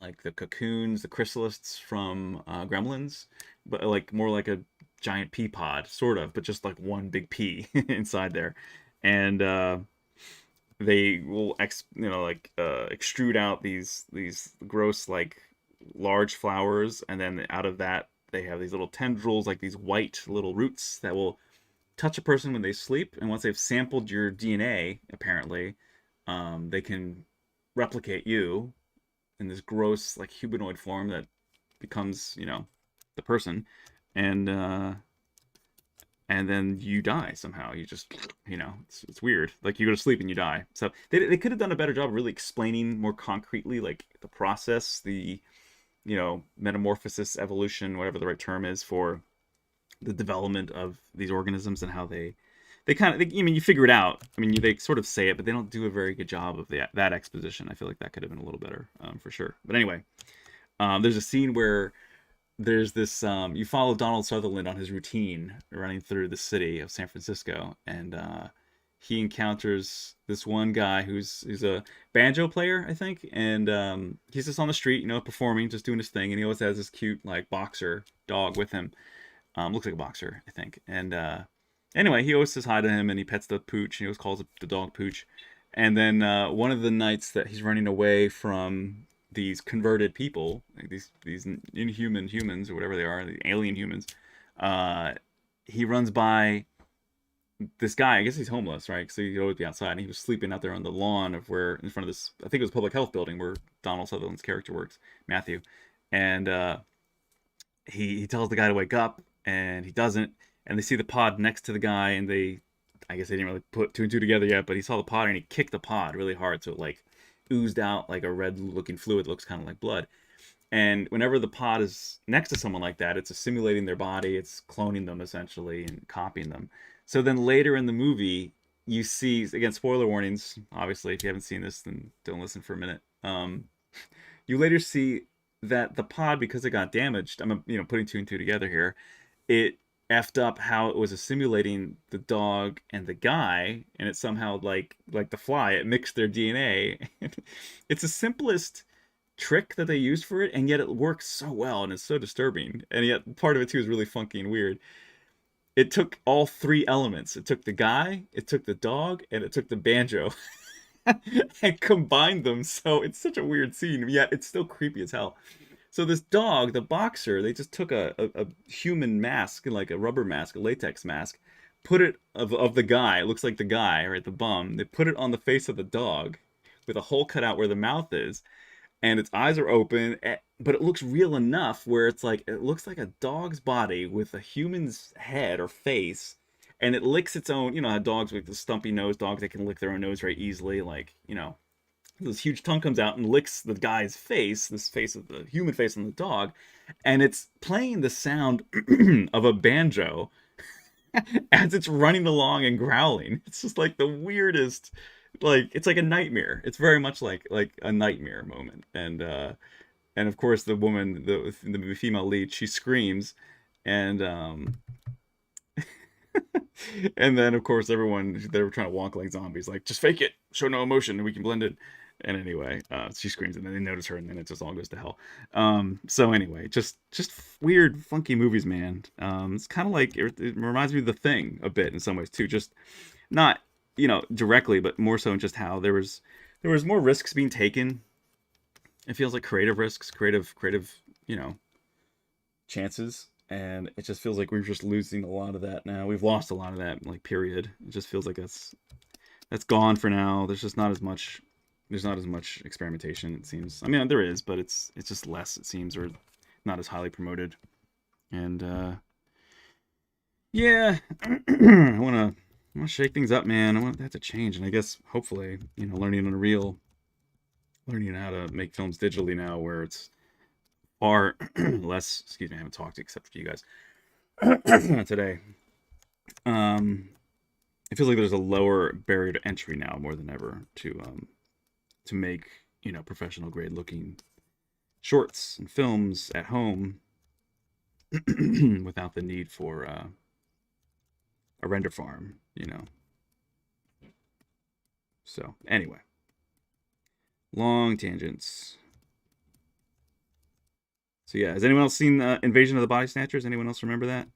like the cocoons, the chrysalists from Gremlins, but like more like a giant pea pod, sort of, but just like one big pea inside there, and they will extrude out these gross like large flowers, and then out of that they have these little tendrils, like these white little roots that will touch a person when they sleep, and once they've sampled your DNA, apparently, they can replicate you in this gross like humanoid form that becomes the person, and and then you die somehow. You just, it's weird. Like you go to sleep and you die. So they could have done a better job really explaining more concretely, like the process, the, metamorphosis, evolution, whatever the right term is for the development of these organisms and how they kind of, I mean, you figure it out. I mean, they sort of say it, but they don't do a very good job of that exposition. I feel like that could have been a little better, for sure. But anyway, there's a scene where there's this you follow Donald Sutherland on his routine running through the city of San Francisco, and he encounters this one guy who's a banjo player, I think, and he's just on the street, performing, just doing his thing, and he always has this cute like boxer dog with him. Looks like a boxer, I think, and anyway, he always says hi to him, and he pets the pooch, and he always calls the dog Pooch. And then one of the nights that he's running away from these converted people, like these inhuman humans or whatever they are, the alien humans, uh, he runs by this guy. I guess he's homeless, right? So he'd always be outside, and he was sleeping out there on the lawn of where in front of this. I think it was public health building where Donald Sutherland's character works, Matthew, and he tells the guy to wake up, and he doesn't. And they see the pod next to the guy, and I guess they didn't really put two and two together yet, but he saw the pod and he kicked the pod really hard, so it like oozed out like a red looking fluid that looks kind of like blood. And whenever the pod is next to someone like that, it's assimilating their body, it's cloning them essentially and copying them. So then later in the movie, you see, again, spoiler warnings, obviously, if you haven't seen this, then don't listen for a minute. You later see that the pod, because it got damaged, I'm putting two and two together here, it effed up how it was assimilating the dog and the guy, and it somehow like the fly, it mixed their DNA. It's the simplest trick that they used for it, and yet it works so well, and it's so disturbing, and yet part of it too is really funky and weird. It took all three elements. It took the guy, it took the dog, and it took the banjo, and combined them. So it's such a weird scene, yet it's still creepy as hell. So this dog, the boxer, they just took a human mask, like a rubber mask, a latex mask, put it of the guy. It looks like the guy, right, the bum. They put it on the face of the dog with a hole cut out where the mouth is, and its eyes are open, but it looks real enough where it looks like a dog's body with a human's head or face, and it licks its own. You know how dogs with the stumpy nose, dogs, they can lick their own nose very easily, like, this huge tongue comes out and licks the guy's face, this face of the human face on the dog, and it's playing the sound of a banjo as it's running along and growling. It's just like the weirdest. Like it's like a nightmare. It's very much like a nightmare moment. And of course the woman, the female lead, she screams, and and then of course everyone, they were trying to walk like zombies, like just fake it, show no emotion, and we can blend it. And anyway, she screams, and then they notice her, and then it just all goes to hell. So anyway, just weird, funky movies, man. It's kind of like it reminds me of The Thing a bit in some ways too. Just not directly, but more so in just how there was more risks being taken. It feels like creative risks, creative, you know, chances, and it just feels like we're just losing a lot of that now. We've lost a lot of that, like, period. It just feels like that's gone for now. There's not as much experimentation, it seems. I mean, there is, but it's just less, it seems, or not as highly promoted. And yeah, I want to shake things up, man. I want that to change, and I guess hopefully, learning Unreal, learning how to make films digitally now, where it's far less. Excuse me, I haven't talked except for you guys today. Um, it feels like there's a lower barrier to entry now more than ever to make professional grade looking shorts and films at home without the need for a render farm. So anyway, long tangents. So yeah, has anyone else seen Invasion of the Body Snatchers? Anyone else remember that?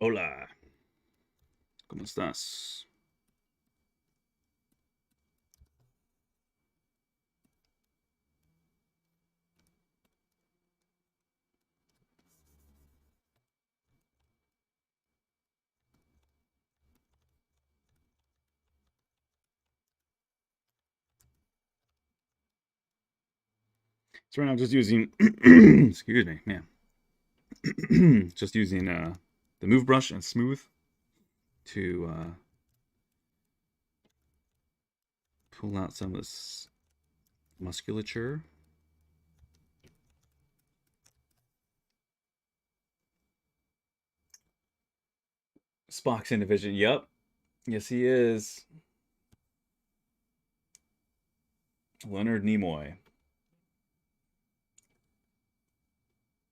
Hola, ¿cómo estás? So right now I'm just using, excuse me, man, just using the move brush and smooth to pull out some of this musculature. Spock's in division. Yep. Yes, he is. Leonard Nimoy.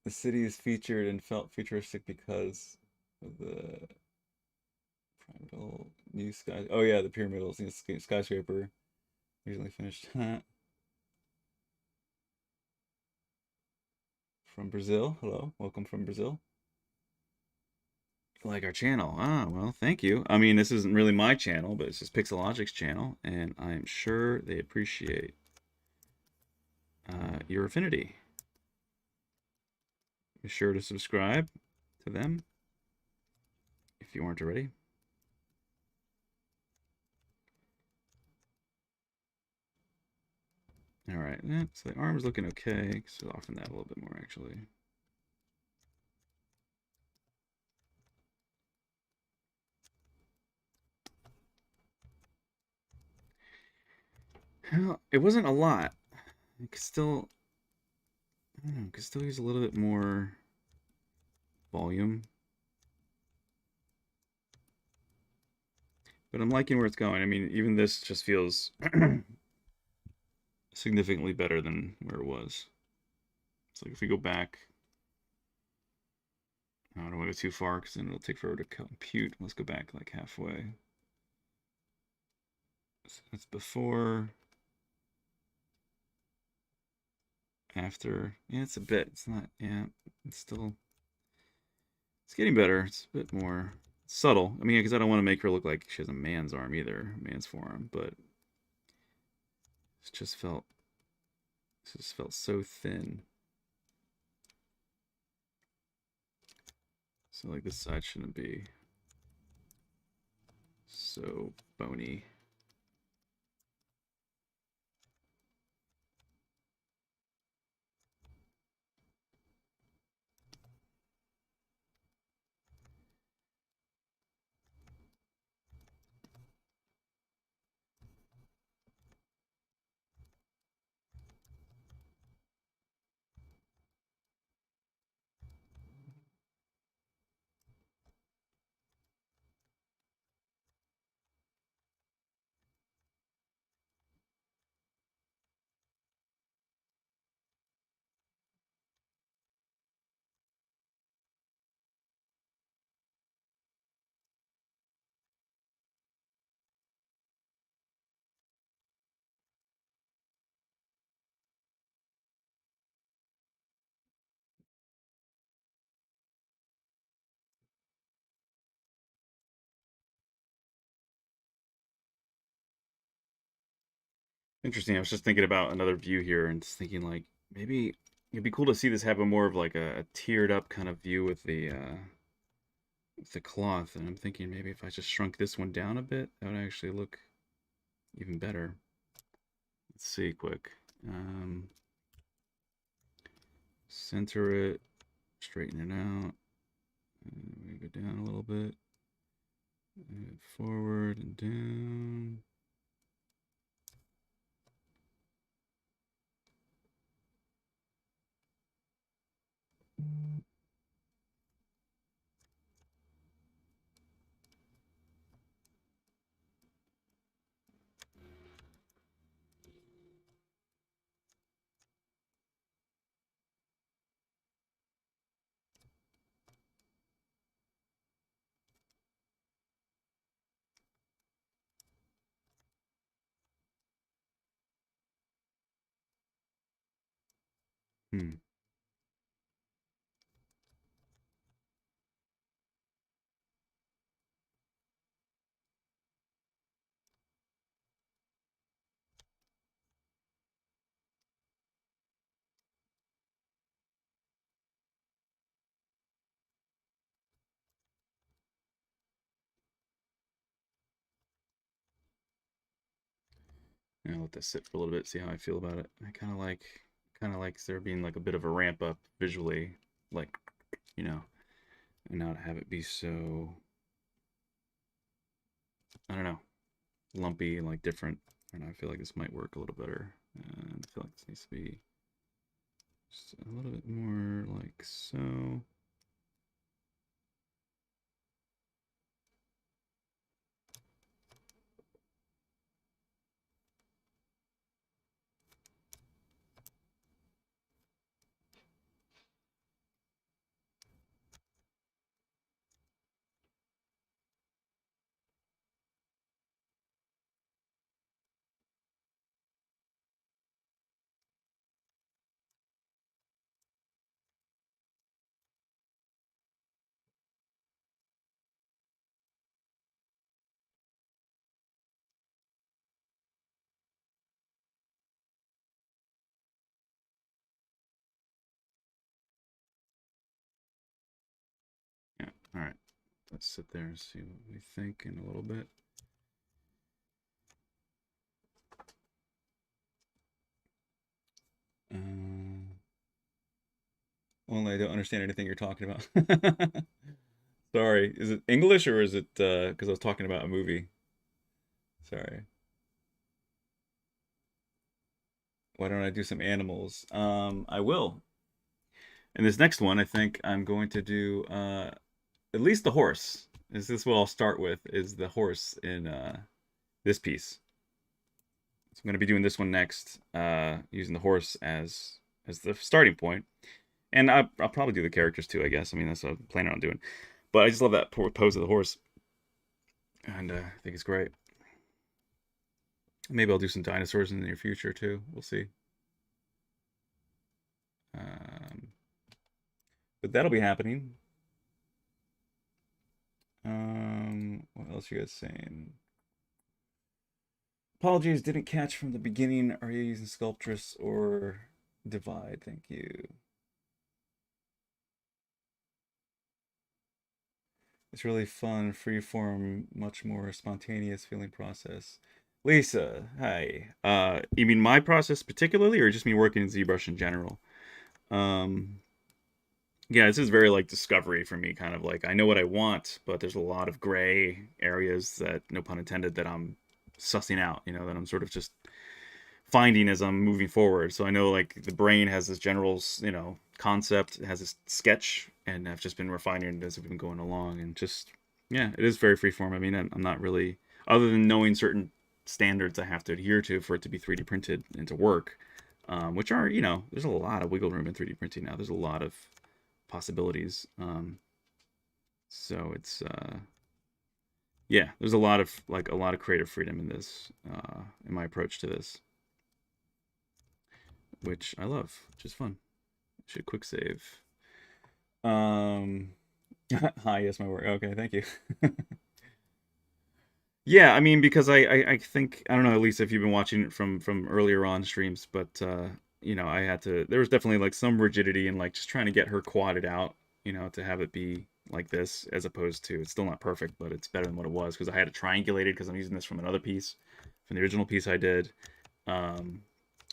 The city is featured and felt futuristic because of the pyramidal new sky. Oh yeah, the pyramidal skyscraper recently finished. From Brazil. Hello, welcome from Brazil. Like our channel. Ah, well, thank you. I mean, this isn't really my channel, but it's just Pixologic's channel, and I'm sure they appreciate your affinity. Be sure to subscribe to them if you aren't already. All right, so the arm's looking okay. Soften that a little bit more, actually. Well, it wasn't a lot. I could still, I don't know, could still use a little bit more volume. But I'm liking where it's going. I mean, even this just feels significantly better than where it was. It's like if we go back, I don't want to go too far because then it'll take forever to compute. Let's go back like halfway. So that's before, after. Yeah, it's a bit. It's not, yeah, it's still, it's getting better. It's a bit more subtle. I mean, because I don't want to make her look like she has a man's arm either, man's forearm, but it just felt so thin. So like this side shouldn't be so bony. Interesting. I was just thinking about another view here and just thinking like maybe it'd be cool to see this have a more of like a tiered up kind of view with the cloth. And I'm thinking maybe if I just shrunk this one down a bit, that would actually look even better. Let's see quick. Center it, straighten it out, move it down a little bit, move it forward and down. Hmm. I'll let this sit for a little bit, see how I feel about it. I kind of like there being like a bit of a ramp up visually, like, you know, and not have it be so, I don't know, lumpy, like different. I don't know, I feel like this might work a little better. And I feel like this needs to be just a little bit more like so. Yeah, all right. Let's sit there and see what we think in a little bit. Only I don't understand anything you're talking about. Sorry. Is it English or is it because I was talking about a movie? Sorry. Why don't I do some animals? I will. And this next one, I think I'm going to do at least the horse. Is this what I'll start with? Is the horse in this piece? So I'm going to be doing this one next, using the horse as the starting point. And I'll probably do the characters too, I guess. I mean, that's what I'm planning on doing. But I just love that pose of the horse, and I think it's great. Maybe I'll do some dinosaurs in the near future too. We'll see. Um, but that'll be happening. What else you guys saying? Apologies, didn't catch from the beginning. Are you using Sculptress or Divide? Thank you. It's really fun, freeform, much more spontaneous feeling process. Lisa, hi. You mean my process particularly, or just me working in ZBrush in general? Um, yeah, this is very like discovery for me, kind of like I know what I want, but there's a lot of gray areas that, no pun intended, that I'm sussing out, that I'm sort of just finding as I'm moving forward. So I know like the brain has this general, concept, it has this sketch, and I've just been refining it as we've been going along. And just, yeah, it is very freeform. I mean, I'm not really, other than knowing certain standards I have to adhere to for it to be 3D printed and to work, which are, there's a lot of wiggle room in 3D printing now. There's a lot of possibilities. So it's, yeah, there's a lot of creative freedom in this, in my approach to this, which I love, which is fun. Should quick save. Hi, yes, my work. Okay, thank you. Yeah, I mean, because I think I don't know, at least if you've been watching it from earlier on streams, but you know, I had to there was definitely like some rigidity in like just trying to get her quadded out, you know, to have it be like this as opposed to it's still not perfect, but it's better than what it was because I had it triangulated because I'm using this from another piece, from the original piece I did. Um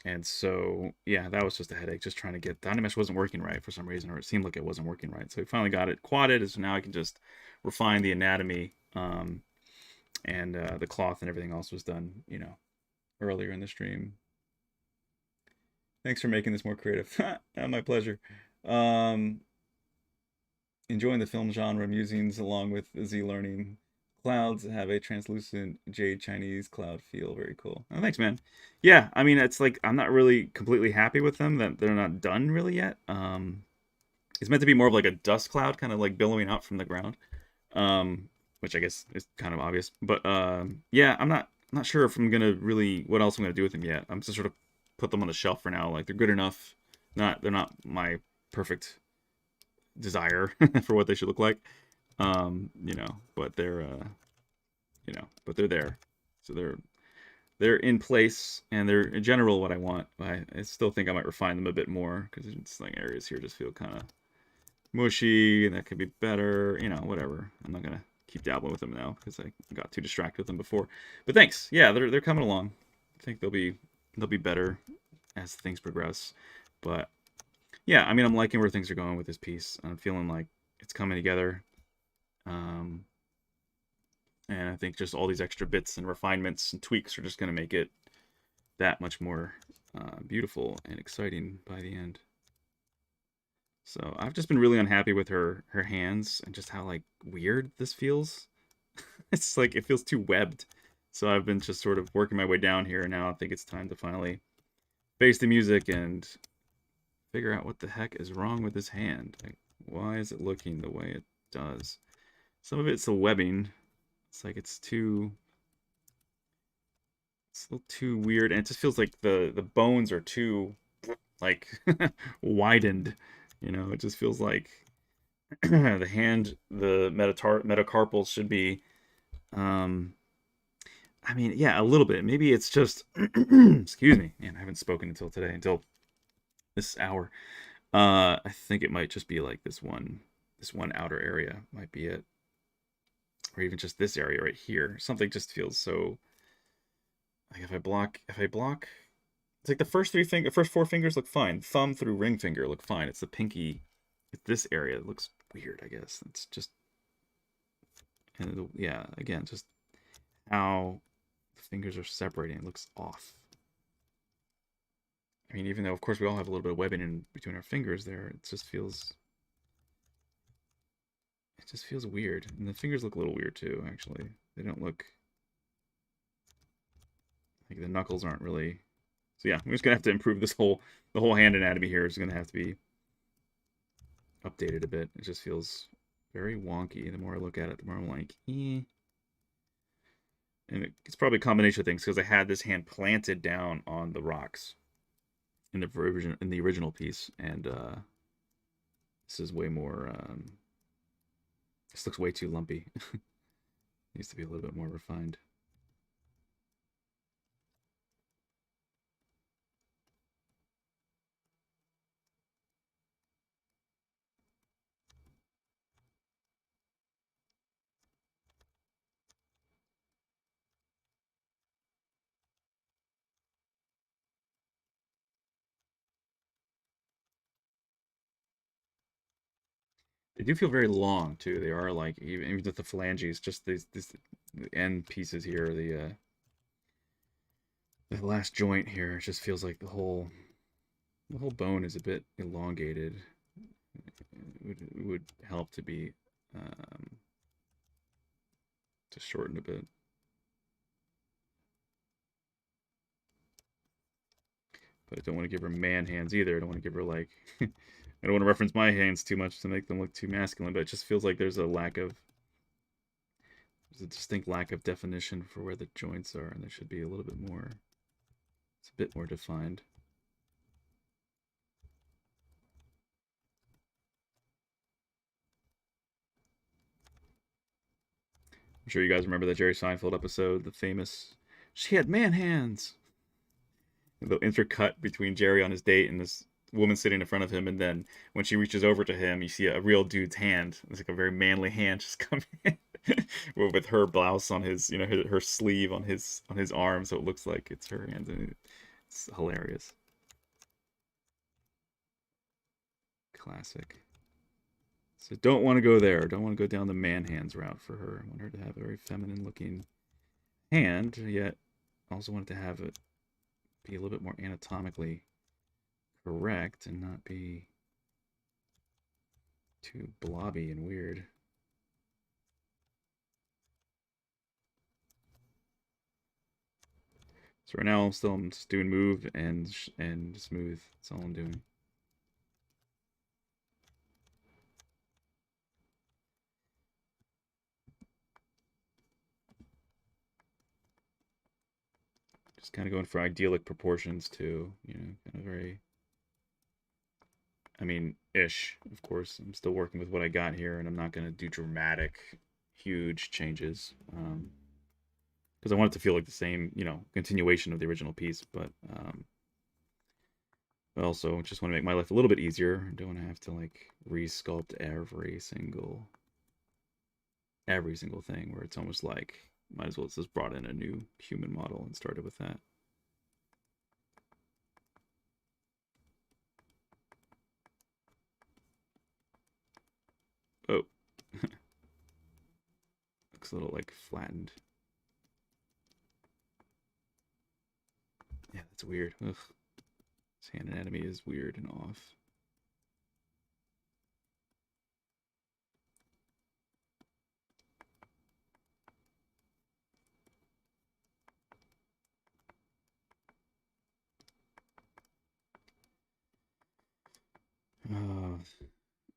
and so yeah, that was just a headache just trying to get the Dynamesh wasn't working right for some reason, or it seemed like it wasn't working right. So we finally got it quadded, so now I can just refine the anatomy. And the cloth and everything else was done, you know, earlier in the stream. Thanks for making this more creative. My pleasure. Um, Enjoying the film genre musings along with Z learning. Clouds have a translucent jade Chinese cloud feel. Very cool. Oh, thanks, man. Yeah, I mean, it's like I'm not really completely happy with them that they're not done really yet. It's meant to be more of like a dust cloud, kind of like billowing out from the ground. Which I guess is kind of obvious. But yeah, I'm not sure if I'm gonna really what else I'm gonna do with them yet. I'm just sort of put them on the shelf for now. Like they're good enough. Not they're not my perfect desire for what they should look like. You know, but they're you know, but they're there. So they're in place and they're in general what I want. I still think I might refine them a bit more because it's like areas here just feel kind of mushy and that could be better, you know, whatever. I'm not gonna keep dabbling with them now because I got too distracted with them before. But thanks. Yeah, they're coming along. I think they'll be better as things progress. But yeah, I mean I'm liking where things are going with this piece. I'm feeling like it's coming together. Um and I think just all these extra bits and refinements and tweaks are just gonna make it that much more beautiful and exciting by the end. So I've just been really unhappy with her hands and just how like weird this feels. It's like it feels too webbed. So I've been just sort of working my way down here, and now I think it's time to finally face the music and figure out what the heck is wrong with this hand. Like, why is it looking the way it does? Some of it's the webbing. It's like it's a little too weird, and it just feels like the bones are too like widened. You know, it just feels like the hand, the metacarpals should be um I mean, yeah, a little bit. Maybe it's just excuse me. Man, I haven't spoken until today, until this hour. I think it might just be like this one outer area might be it. Or even just this area right here. Something just feels so like if I block it's like the first four fingers look fine. Thumb through ring finger look fine. It's the pinky, it's this area that looks weird, I guess. It's just and yeah, again, just how the fingers are separating. It looks off. I mean, even though of course we all have a little bit of webbing in between our fingers there, it just feels weird. And the fingers look a little weird too, actually. They don't look like the knuckles aren't really. So yeah, I'm just gonna have to improve the whole hand anatomy here is gonna have to be updated a bit. It just feels very wonky. The more I look at it, the more I'm like, eh. And it's probably a combination of things because I had this hand planted down on the rocks in the original piece, and this is way more. This looks way too lumpy. Needs to be a little bit more refined. They do feel very long too. They are like even with the phalanges, just these the end pieces here, the last joint here, it just feels like the whole bone is a bit elongated. It would help to be to shorten a bit. But I don't want to give her man hands either. I don't want to give her like I don't want to reference my hands too much to make them look too masculine, but it just feels like there's a distinct lack of definition for where the joints are, and there should be a little bit more. It's a bit more defined. I'm sure you guys remember that Jerry Seinfeld episode, the famous "She had man hands." The intercut between Jerry on his date and this woman sitting in front of him, and then when she reaches over to him, you see a real dude's hand. It's like a very manly hand just coming in with her blouse on his, her sleeve on his arm, so it looks like it's her hand. And it's hilarious. Classic. So don't want to go there. Don't want to go down the man hands route for her. I want her to have a very feminine looking hand, yet also want it to have it be a little bit more anatomically correct and not be too blobby and weird. So right now I'm just doing move and smooth. That's all I'm doing. Just kind of going for idyllic proportions too, kind of very, I mean, ish, of course. I'm still working with what I got here, and I'm not going to do dramatic, huge changes. Because I want it to feel like the same, continuation of the original piece, but also just want to make my life a little bit easier. I don't want to have to like resculpt every single thing, where it's almost like might as well just brought in a new human model and started with that. Oh. Looks a little like flattened. Yeah, that's weird. Ugh. His hand anatomy is weird and off.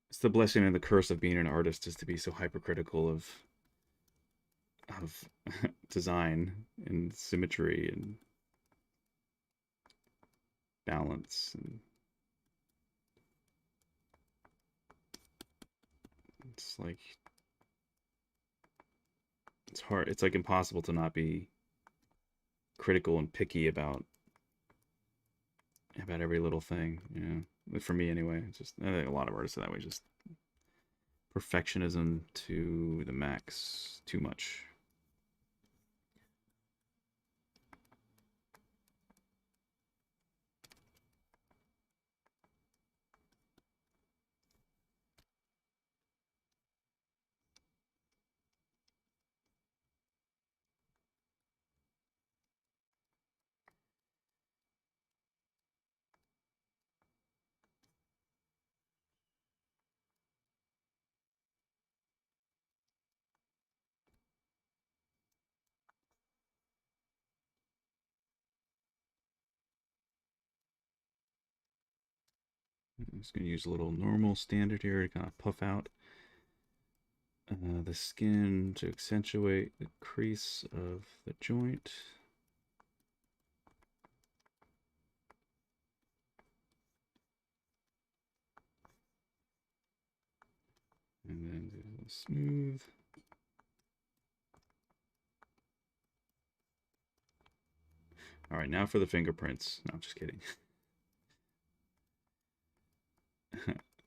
It's the blessing and the curse of being an artist, is to be so hypercritical of design and symmetry and balance, and it's like it's hard. It's like impossible to not be critical and picky about every little thing, for me anyway. It's just, I think a lot of artists are that way, just perfectionism to the max, too much. I'm just going to use a little normal standard here to kind of puff out the skin to accentuate the crease of the joint. And then do a little smooth. All right, now for the fingerprints. No, I'm just kidding.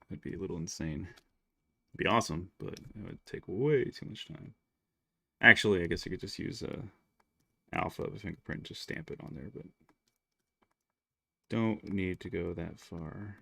That'd be a little insane. It'd be awesome, but it would take way too much time. Actually, I guess you could just use alpha of a fingerprint and just stamp it on there, but don't need to go that far.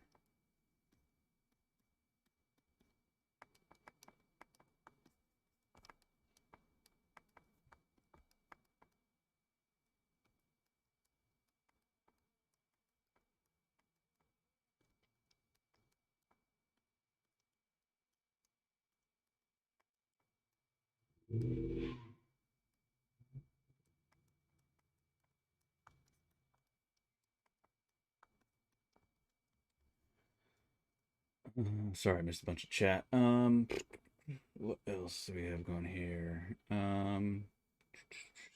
Sorry, I missed a bunch of chat. What else do we have going here?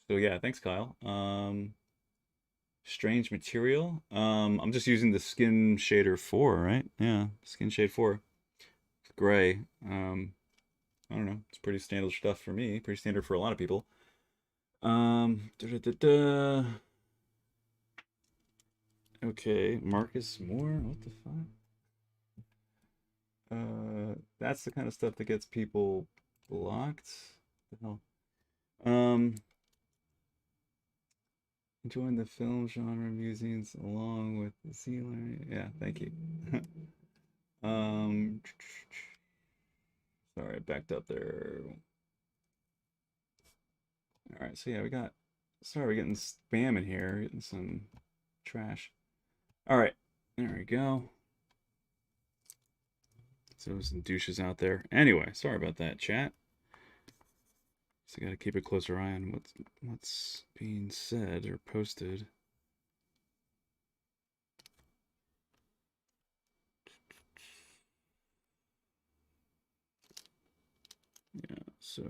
So yeah, thanks, Kyle. Strange material. I'm just using the Skin Shader 4, right? Yeah, Skin Shade 4. It's gray. I don't know. It's pretty standard stuff for me. Pretty standard for a lot of people. Da, da, da, da. Okay, Marcus Moore. What the fuck? That's the kind of stuff that gets people blocked. What the hell? Enjoying the film genre musings along with the sea learning. Yeah, thank you. um, sorry, I backed up there. All right, so yeah, we got. Sorry, we're getting spam in here, getting some trash. All right, there we go. So some douches out there. Anyway, sorry about that, chat. So got to keep a closer eye on what's being said or posted. Yeah, so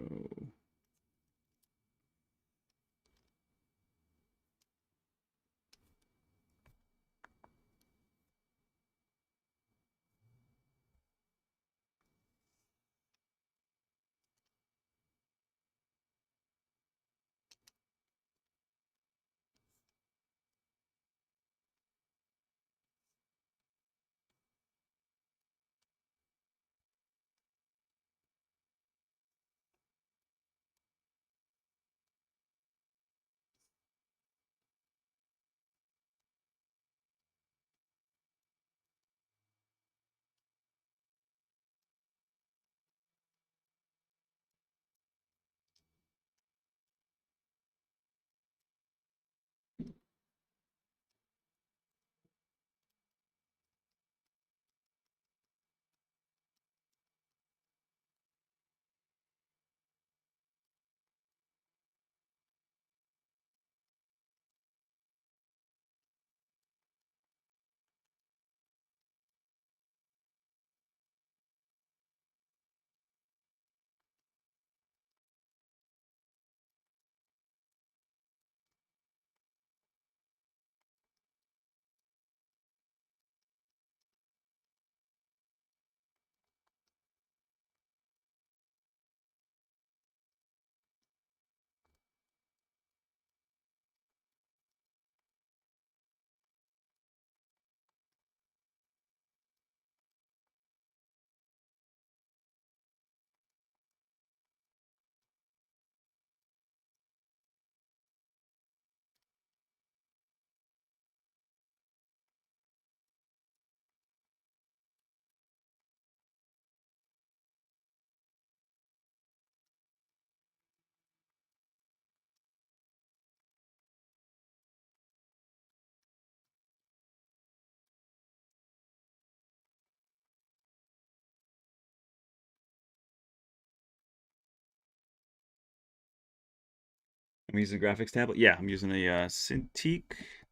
I'm using a graphics tablet. Yeah, I'm using a Cintiq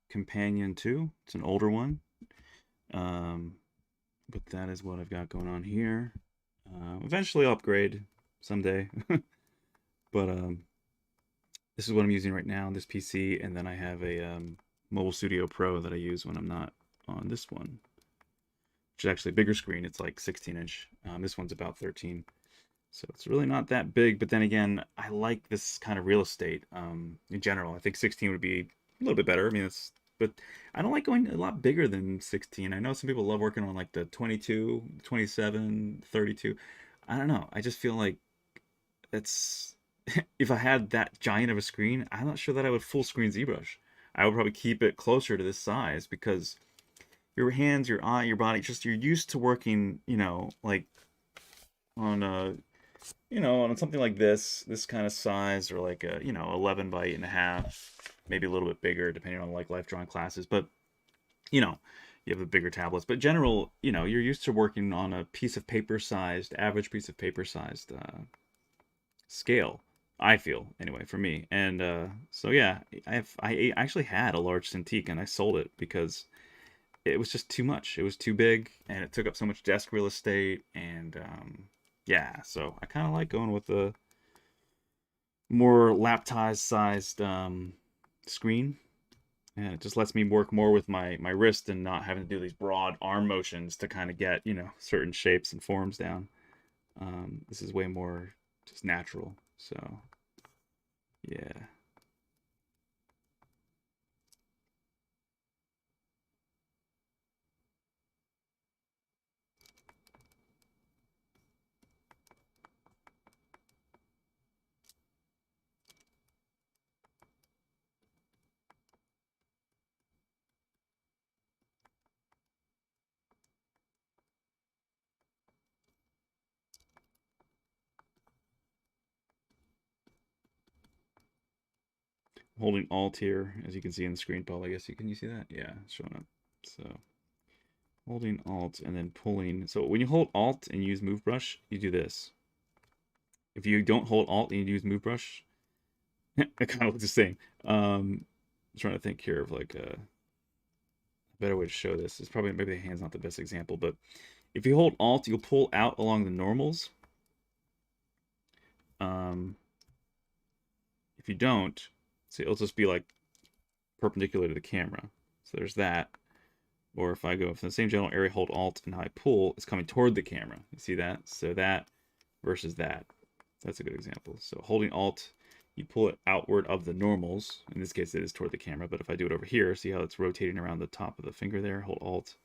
Companion 2. It's an older one. Um, but that is what I've got going on here. Eventually I'll upgrade someday. But this is what I'm using right now on this PC, and then I have a Mobile Studio Pro that I use when I'm not on this one, which is actually a bigger screen. It's like 16-inch. This one's about 13. So it's really not that big, but then again, I like this kind of real estate in general. I think 16 would be a little bit better. I mean, but I don't like going a lot bigger than 16. I know some people love working on like the 22, 27, 32. I don't know. I just feel like it's if I had that giant of a screen, I'm not sure that I would full screen ZBrush. I would probably keep it closer to this size because your hands, your eye, your body, just you're used to working, like on a on something like this kind of size, or like a 11 by 8.5, maybe a little bit bigger depending on like life drawing classes. But you know, you have the bigger tablets. But general, you're used to working on a piece of paper sized, average piece of paper sized scale. I feel anyway for me, and so yeah, I actually had a large Cintiq and I sold it because it was just too much. It was too big and it took up so much desk real estate, and yeah, so I kind of like going with the more laptop sized screen, and it just lets me work more with my wrist and not having to do these broad arm motions to kind of get certain shapes and forms down. This is way more just natural. So yeah. Holding Alt here, as you can see in the screen, Paul. I guess can you see that? Yeah, it's showing up. So holding Alt and then pulling. So when you hold Alt and use Move Brush, you do this. If you don't hold Alt and you use Move Brush, it kind of looks the same. I'm trying to think here of like a better way to show this. It's probably maybe the hand's not the best example, but if you hold Alt, you'll pull out along the normals. If you don't, so it'll just be like perpendicular to the camera. So there's that. Or if I go from the same general area, hold Alt and high pull, it's coming toward the camera. You see that? So that versus that. That's a good example. So holding Alt, you pull it outward of the normals. In this case, it is toward the camera. But if I do it over here, see how it's rotating around the top of the finger there? Hold Alt.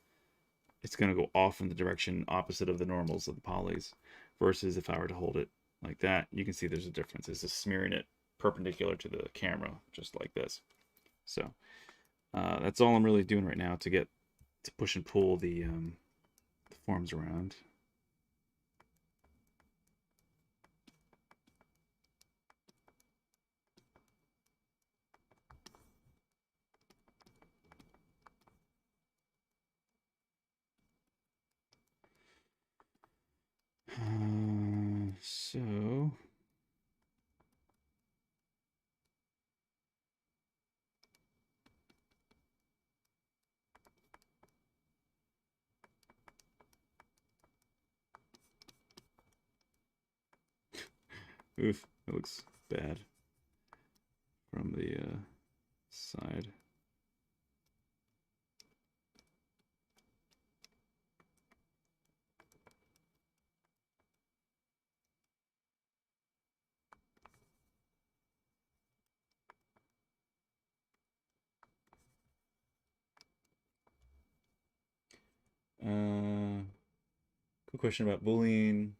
It's going to go off in the direction opposite of the normals of the polys. Versus if I were to hold it like that, you can see there's a difference. It's just smearing it perpendicular to the camera, just like this. So that's all I'm really doing right now to get to push and pull the forms around. So oof, that looks bad from the side. Quick question about Boolean.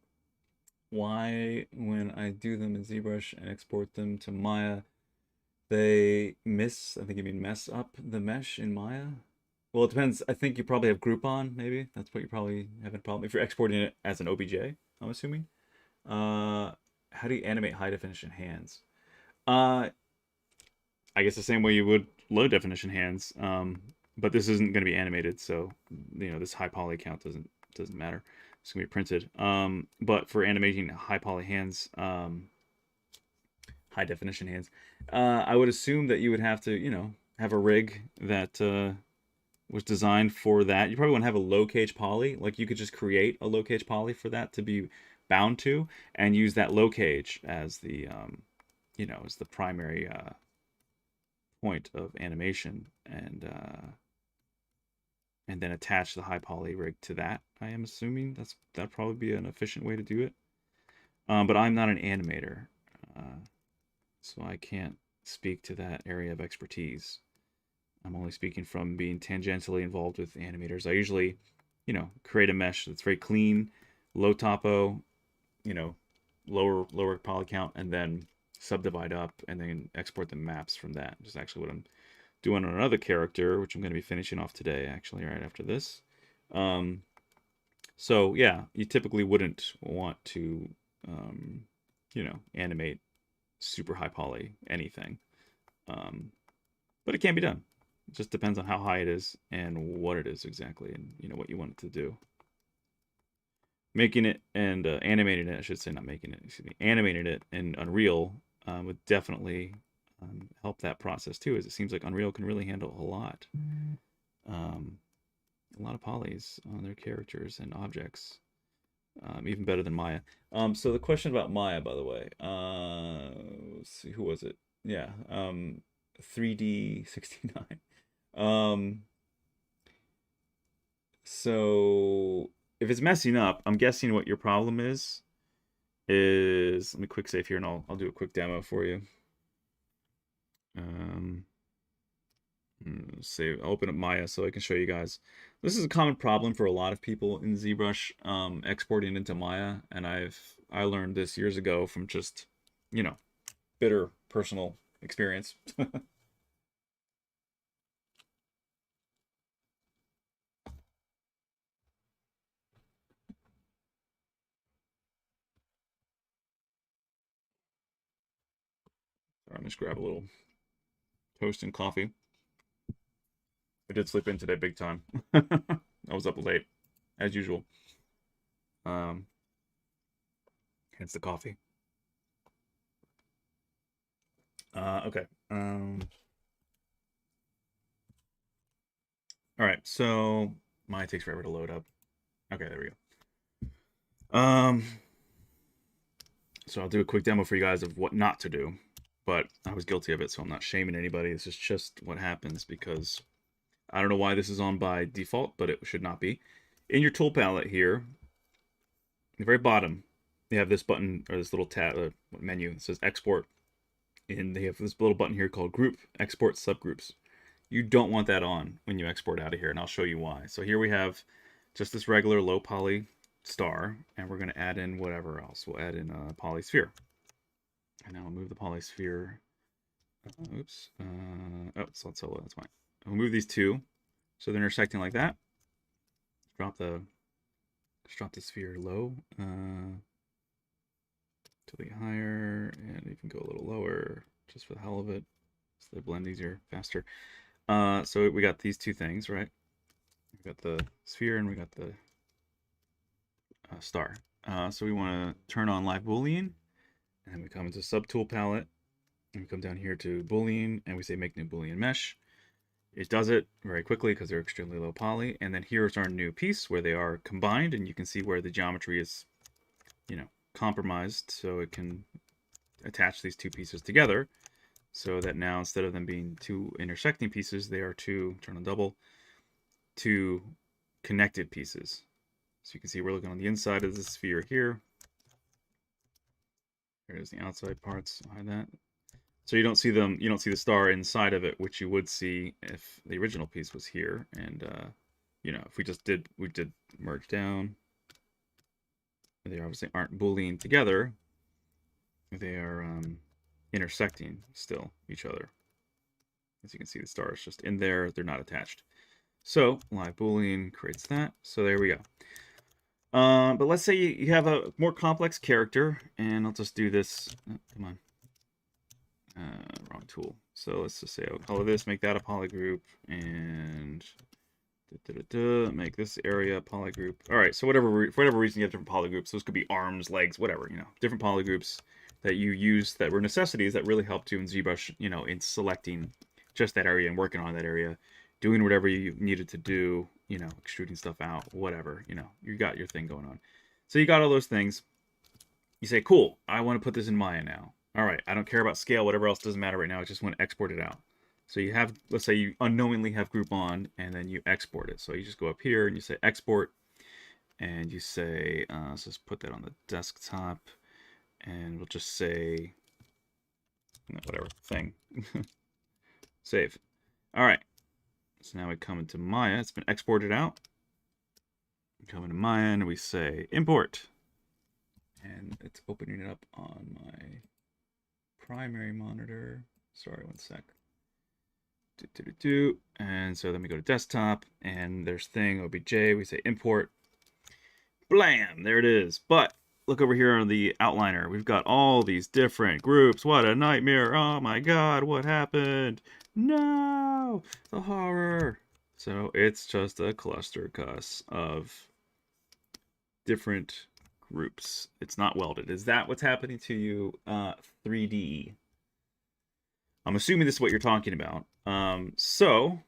Why, when I do them in ZBrush and export them to Maya, they miss, I think you mean mess up the mesh in Maya? Well, it depends. I think you probably have Groupon, maybe. That's what you probably have a problem. If you're exporting it as an OBJ, I'm assuming. How do you animate high definition hands? Uh, I guess the same way you would low definition hands. But this isn't going to be animated, so this high poly count doesn't matter. It's going to be printed. But for animating high poly hands, high definition hands, I would assume that you would have to have a rig that was designed for that. You probably want to have a low cage poly. Like you could just create a low cage poly for that to be bound to, and use that low cage as the as the primary point of animation, and then attach the high poly rig to that. I am assuming that'd probably be an efficient way to do it. But I'm not an animator, so I can't speak to that area of expertise. I'm only speaking from being tangentially involved with animators. I usually, create a mesh that's very clean, low topo, lower poly count, and then subdivide up and then export the maps from that. Which is actually what I'm doing on another character, which I'm going to be finishing off today, actually, right after this. So yeah, you typically wouldn't want to, animate super high poly anything, but it can be done. It just depends on how high it is and what it is exactly, and what you want it to do. Making it and animating it, I should say, not making it, excuse me, animating it in Unreal would definitely help that process too, as it seems like Unreal can really handle a lot of polys on their characters and objects, even better than Maya. So the question about Maya, by the way, let's see, who was it? Yeah, 3D69. So if it's messing up, I'm guessing what your problem is is, let me quick save here and I'll do a quick demo for you. Save, I'll open up Maya so I can show you guys. This is a common problem for a lot of people in ZBrush, exporting into Maya, and I learned this years ago from just, you know, bitter personal experience. I'm just grab a little toast and coffee. I did sleep in today big time. I was up late, as usual. Hence the coffee. Okay. All right. So mine takes forever to load up. Okay, there we go. So I'll do a quick demo for you guys of what not to do, but I was guilty of it, so I'm not shaming anybody. This is just what happens because I don't know why this is on by default, but it should not be. In your tool palette here, the very bottom, you have this button or this little tab menu that says export, and they have this little button here called group export subgroups. You don't want that on when you export out of here, and I'll show you why. So here we have just this regular low poly star, and we're going to add in whatever else. We'll add in a polysphere, and now we'll move the polysphere. Oops. Oh, it's not solo. That's fine. We'll move these two so they're intersecting like that. Drop the sphere low to the higher, and you can go a little lower just for the hell of it, so they blend easier, faster. So we got these two things, right? We got the sphere and we got the star. So we want to turn on live boolean, and then we come into subtool palette, and we come down here to boolean, and we say make new boolean mesh. It does it very quickly because they're extremely low poly. And then here's our new piece where they are combined, and you can see where the geometry is, you know, compromised, so it can attach these two pieces together, so that now instead of them being two intersecting pieces, they are two, turn on double, two connected pieces. So you can see we're looking on the inside of the sphere here. There's the outside parts behind that. So you don't see them, you don't see the star inside of it, which you would see if the original piece was here. And you know, if we did merge down, they obviously aren't boolean together. They are intersecting still each other. As you can see, the star is just in there, they're not attached. So live boolean creates that. So there we go. But let's say you have a more complex character, and I'll just do this. Oh, come on. Wrong tool. So let's just say I'll color this, make that a polygroup, and make this area a polygroup. All right, so for whatever reason you have different polygroups. Those could be arms, legs, whatever, you know, different polygroups that you use that were necessities that really helped you in ZBrush, you know, in selecting just that area and working on that area, doing whatever you needed to do, you know, extruding stuff out, whatever, you know, you got your thing going on. So you got all those things. You say, cool, I want to put this in Maya now. All right, I don't care about scale, whatever else doesn't matter right now. I just want to export it out. So you have, let's say you unknowingly have group on, and then you export it. So you just go up here and you say export, and you say, let's just put that on the desktop, and we'll just say, whatever, thing. Save. All right, so now we come into Maya. It's been exported out. We come into Maya, and we say import. And it's opening it up on my primary monitor. Sorry, one sec. And so then we go to desktop, and there's thing obj. We say import. Blam! There it is. But look over here on the outliner. We've got all these different groups. What a nightmare! Oh my God, what happened? No, the horror. So it's just a cluster cuss of different groups. It's not welded. Is that what's happening to you, 3D? I'm assuming this is what you're talking about. So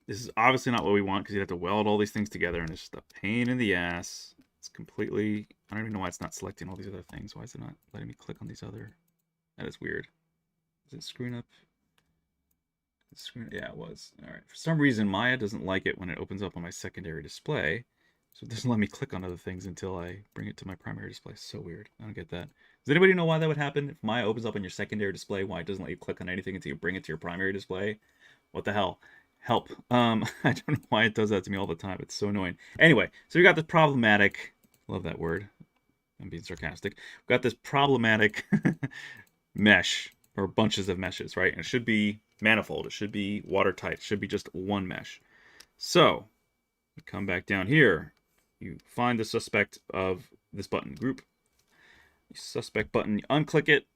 this is obviously not what we want, because you have to weld all these things together, and it's just a pain in the ass. It's completely, I don't even know why it's not selecting all these other things. Why is it not letting me click on these other? That is weird. Is it screwing up? Yeah, it was. All right. For some reason, Maya doesn't like it when it opens up on my secondary display. So it doesn't let me click on other things until I bring it to my primary display. So weird. I don't get that. Does anybody know why that would happen? If Maya opens up on your secondary display, why it doesn't let you click on anything until you bring it to your primary display? What the hell? Help. I don't know why it does that to me all the time. It's so annoying. Anyway, so we got this problematic, love that word. I'm being sarcastic. We've got this problematic mesh, or bunches of meshes, right? And it should be manifold. It should be watertight. It should be just one mesh. So, we come back down here. You find the suspect of this button group. Suspect button, you unclick it.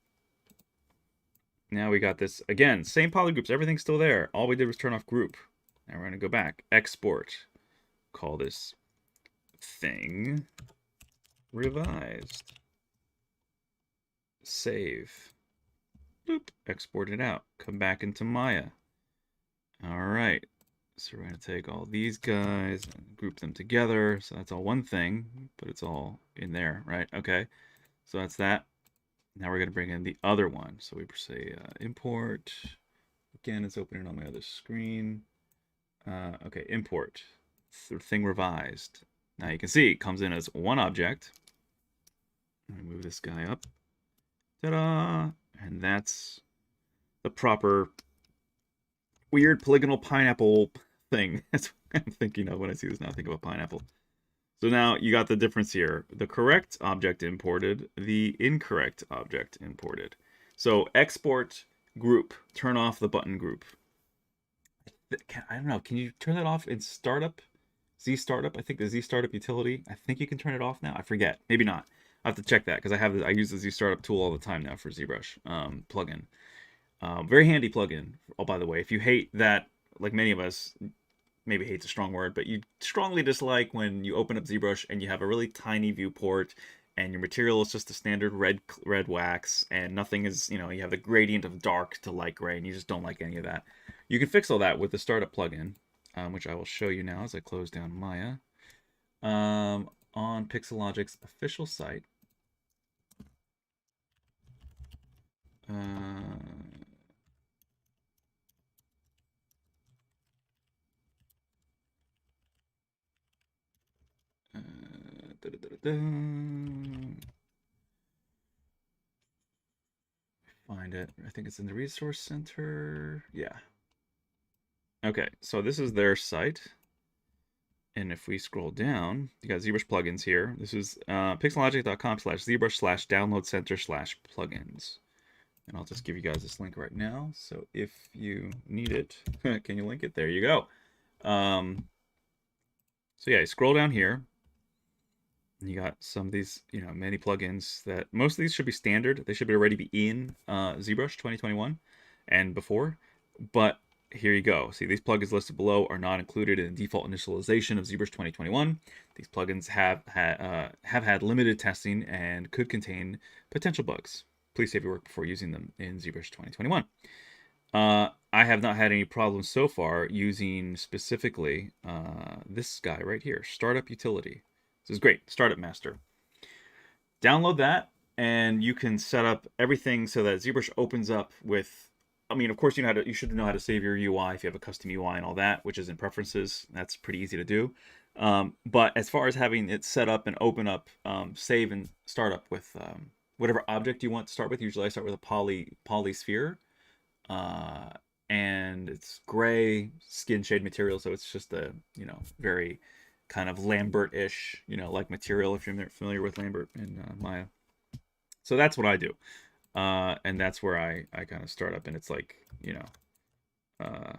Now we got this, again, same polygroups, everything's still there. All we did was turn off group. Now we're going to go back. Export. Call this thing revised. Save. Boop. Export it out. Come back into Maya. All right. So we're going to take all these guys and group them together. So that's all one thing, but it's all in there, right? Okay. So that's that. Now we're going to bring in the other one. So we say import. Again, it's opening on my other screen. Okay, import. Thing revised. Now you can see it comes in as one object. Let me move this guy up. Ta-da! And that's the proper weird polygonal pineapple thing. That's what I'm thinking of when I see this now. I think of a pineapple. So now you got the difference here. The correct object imported, the incorrect object imported. So export group, turn off the button group. I don't know, can you turn that off in startup? Z startup, I think the Z startup utility. I think you can turn it off now. I forget, maybe not. I have to check that because I use the Z startup tool all the time now for ZBrush plugin. Very handy plugin. Oh, by the way, if you hate that, like many of us, maybe hate's a strong word, but you strongly dislike when you open up ZBrush and you have a really tiny viewport and your material is just a standard red wax and nothing is, you have the gradient of dark to light gray and you just don't like any of that. You can fix all that with the startup plugin, which I will show you now as I close down Maya. On Pixologic's official site. Find it. I think it's in the resource center. Yeah. Okay, so this is their site. And if we scroll down, you got ZBrush plugins here. This is pixologic.com/ZBrush/download-center/plugins. And I'll just give you guys this link right now. So if you need it, can you link it? There you go. So yeah, you scroll down here. And you got some of these, many plugins that most of these should be standard. They should already be in ZBrush 2021 and before. But here you go. See, these plugins listed below are not included in the default initialization of ZBrush 2021. These plugins have had limited testing and could contain potential bugs. Please save your work before using them in ZBrush 2021. I have not had any problems so far using specifically this guy right here, Startup Utility. This is great, Startup Master. Download that, and you can set up everything so that ZBrush opens up with. I mean, of course, you should know how to save your UI if you have a custom UI and all that, which is in preferences. That's pretty easy to do. But as far as having it set up and open up, save and start up with whatever object you want to start with. Usually, I start with a poly sphere, and it's gray skin shade material, so it's just a very kind of Lambert-ish, like material if you're familiar with Lambert and Maya. So that's what I do. And that's where I kind of start up, and it's like, I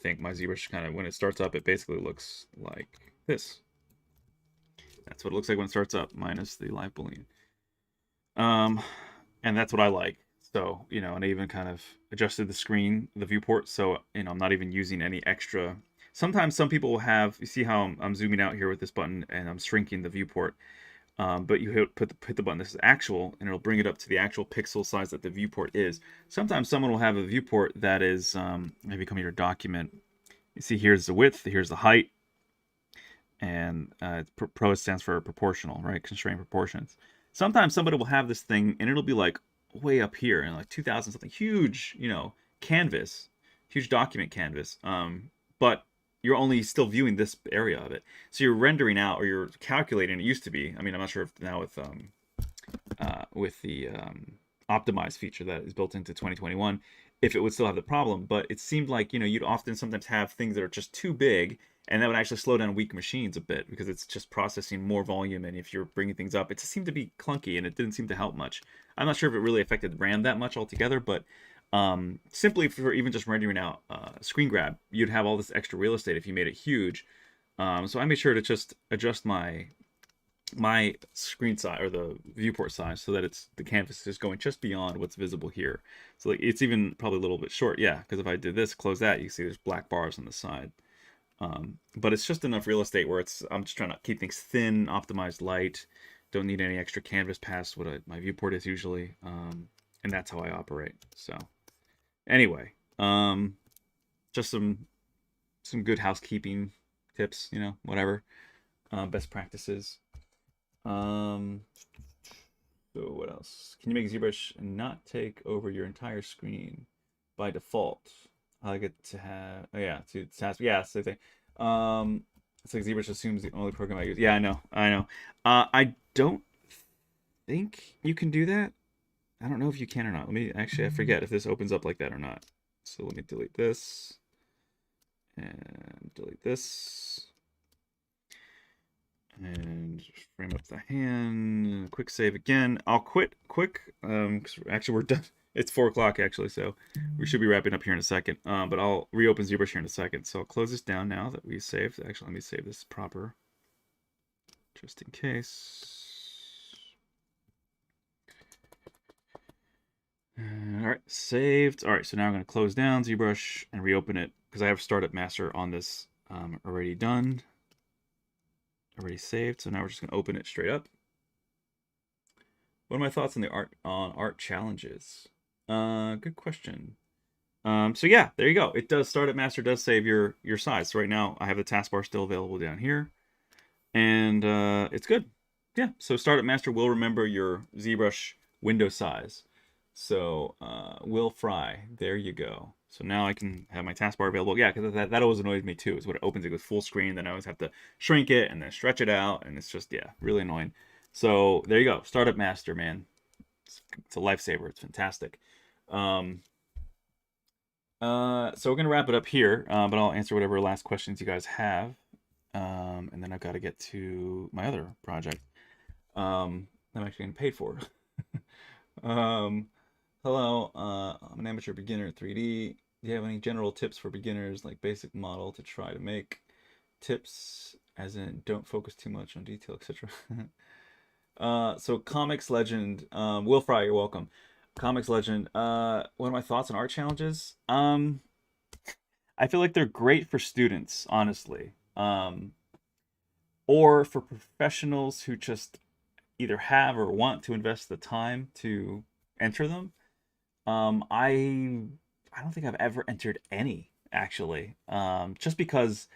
think my ZBrush kind of, when it starts up, it basically looks like this. That's what it looks like when it starts up, minus the live boolean. And that's what I like. So, and I even kind of adjusted the screen, the viewport, so, I'm not even using any extra. Sometimes some people will have, you see how I'm zooming out here with this button and I'm shrinking the viewport. But you hit the button, this is actual, and it'll bring it up to the actual pixel size that the viewport is. Sometimes someone will have a viewport that is, maybe come to your document. You see here's the width, here's the height, and PRO stands for proportional, right? Constraint proportions. Sometimes somebody will have this thing, and it'll be like way up here, and like 2,000 something, huge, canvas, huge document canvas. But you're only still viewing this area of it. So you're rendering out, or you're calculating. It used to be. I mean, I'm not sure if now with the optimized feature that is built into 2021, if it would still have the problem. But it seemed like, you'd often sometimes have things that are just too big, and that would actually slow down weak machines a bit because it's just processing more volume. And if you're bringing things up, it just seemed to be clunky, and it didn't seem to help much. I'm not sure if it really affected RAM that much altogether, but simply for even just rendering out screen grab, you'd have all this extra real estate if you made it huge. So I made sure to just adjust my screen size, or the viewport size, so that the canvas is going just beyond what's visible here. So like it's even probably a little bit short, yeah, because if I did this, close that, you can see there's black bars on the side. But it's just enough real estate where I'm just trying to keep things thin, optimized light, don't need any extra canvas past what my viewport is usually, and that's how I operate. So anyway, just some good housekeeping tips, whatever, best practices. So what else? Can you make ZBrush not take over your entire screen by default? I get to have, oh yeah, to task, yeah, same thing. It's like ZBrush assumes the only program I use. Yeah, I know. I don't think you can do that. I don't know if you can or not. I forget if this opens up like that or not. So let me delete this and delete this. And frame up the hand. Quick save again. I'll quit quick. Because actually we're done. It's 4 o'clock actually, so we should be wrapping up here in a second. But I'll reopen ZBrush here in a second. So I'll close this down now that we saved. Actually, let me save this proper, just in case. All right, saved. All right, so now I'm going to close down ZBrush and reopen it because I have Startup Master on this already done. Already saved, so now we're just going to open it straight up. What are my thoughts on the art challenges? Good question. So yeah, there you go. It does, Startup Master does save your size. So right now I have the taskbar still available down here, and it's good. Yeah, so Startup Master will remember your ZBrush window size. So Will Fry, there you go. So now I can have my taskbar available. Yeah, because that always annoys me too, is when it opens it with full screen, then I always have to shrink it and then stretch it out, and it's just, yeah, really annoying. So there you go, Startup Master, man. It's a lifesaver. It's fantastic. So we're gonna wrap it up here, but I'll answer whatever last questions you guys have, and then I've got to get to my other project. I'm actually getting paid for. Hello, I'm an amateur beginner at 3D. Do you have any general tips for beginners, like basic model to try to make? Tips as in don't focus too much on detail, etc. So Comics Legend, Will Fry, you're welcome. Comics Legend, what are my thoughts on art challenges? I feel like they're great for students, honestly. Or for professionals who just either have or want to invest the time to enter them. I don't think I've ever entered any, actually. Just because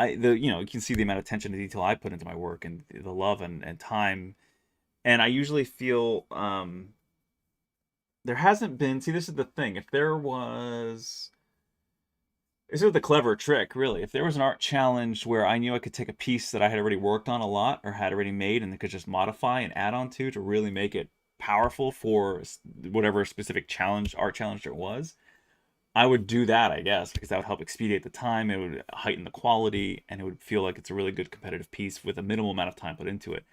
you can see the amount of attention to detail I put into my work, and the love and time. And I usually feel there hasn't been, see, this is the thing. This is the clever trick, really. If there was an art challenge where I knew I could take a piece that I had already worked on a lot or had already made, and could just modify and add on to really make it powerful for whatever specific art challenge it was, I would do that, I guess, because that would help expedite the time, it would heighten the quality, and it would feel like it's a really good competitive piece with a minimal amount of time put into it.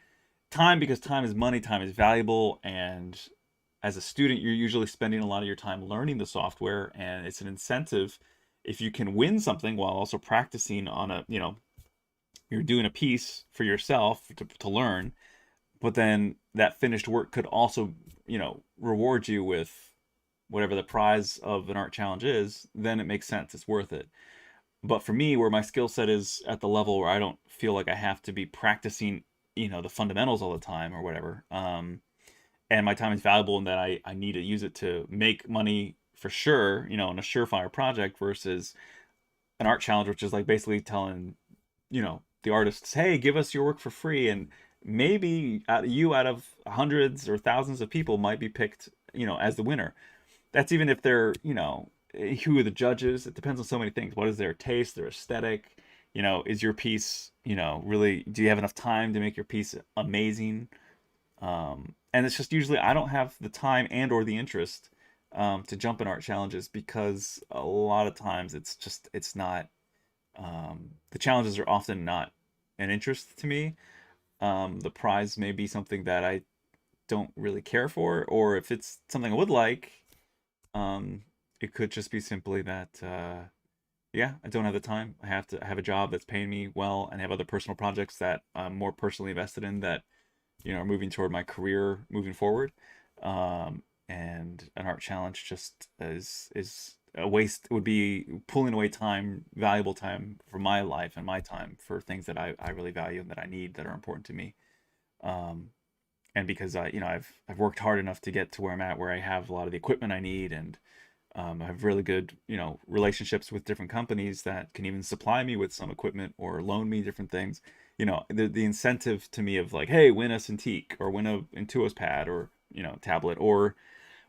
Time, because time is money, time is valuable, and as a student, you're usually spending a lot of your time learning the software, and it's an incentive if you can win something while also practicing on you're doing a piece for yourself to learn, but then that finished work could also, reward you with whatever the prize of an art challenge is, then it makes sense. It's worth it. But for me, where my skill set is at the level where I don't feel like I have to be practicing, the fundamentals all the time or whatever, and my time is valuable and that I need to use it to make money for sure, in a surefire project versus an art challenge, which is like basically telling, the artists, hey, give us your work for free, and maybe out of hundreds or thousands of people might be picked, as the winner. That's even if they're, who are the judges. It depends on so many things. What is their taste, their aesthetic? is your piece, really, do you have enough time to make your piece amazing? And it's just usually I don't have the time and or the interest to jump in art challenges, because a lot of times it's not, the challenges are often not an interest to me. The prize may be something that I don't really care for, or if it's something I would like, um, it could just be simply that, yeah, I don't have the time. I have a job that's paying me well, and I have other personal projects that I'm more personally invested in, that are moving toward my career moving forward. And an art challenge just is a waste. It would be pulling away time, valuable time from my life and my time for things that I really value and that I need, that are important to me. Um, and because I've worked hard enough to get to where I'm at, where I have a lot of the equipment I need, and I have really good, relationships with different companies that can even supply me with some equipment or loan me different things. The incentive to me of like, hey, win a Cintiq, or win a Intuos pad, or tablet, or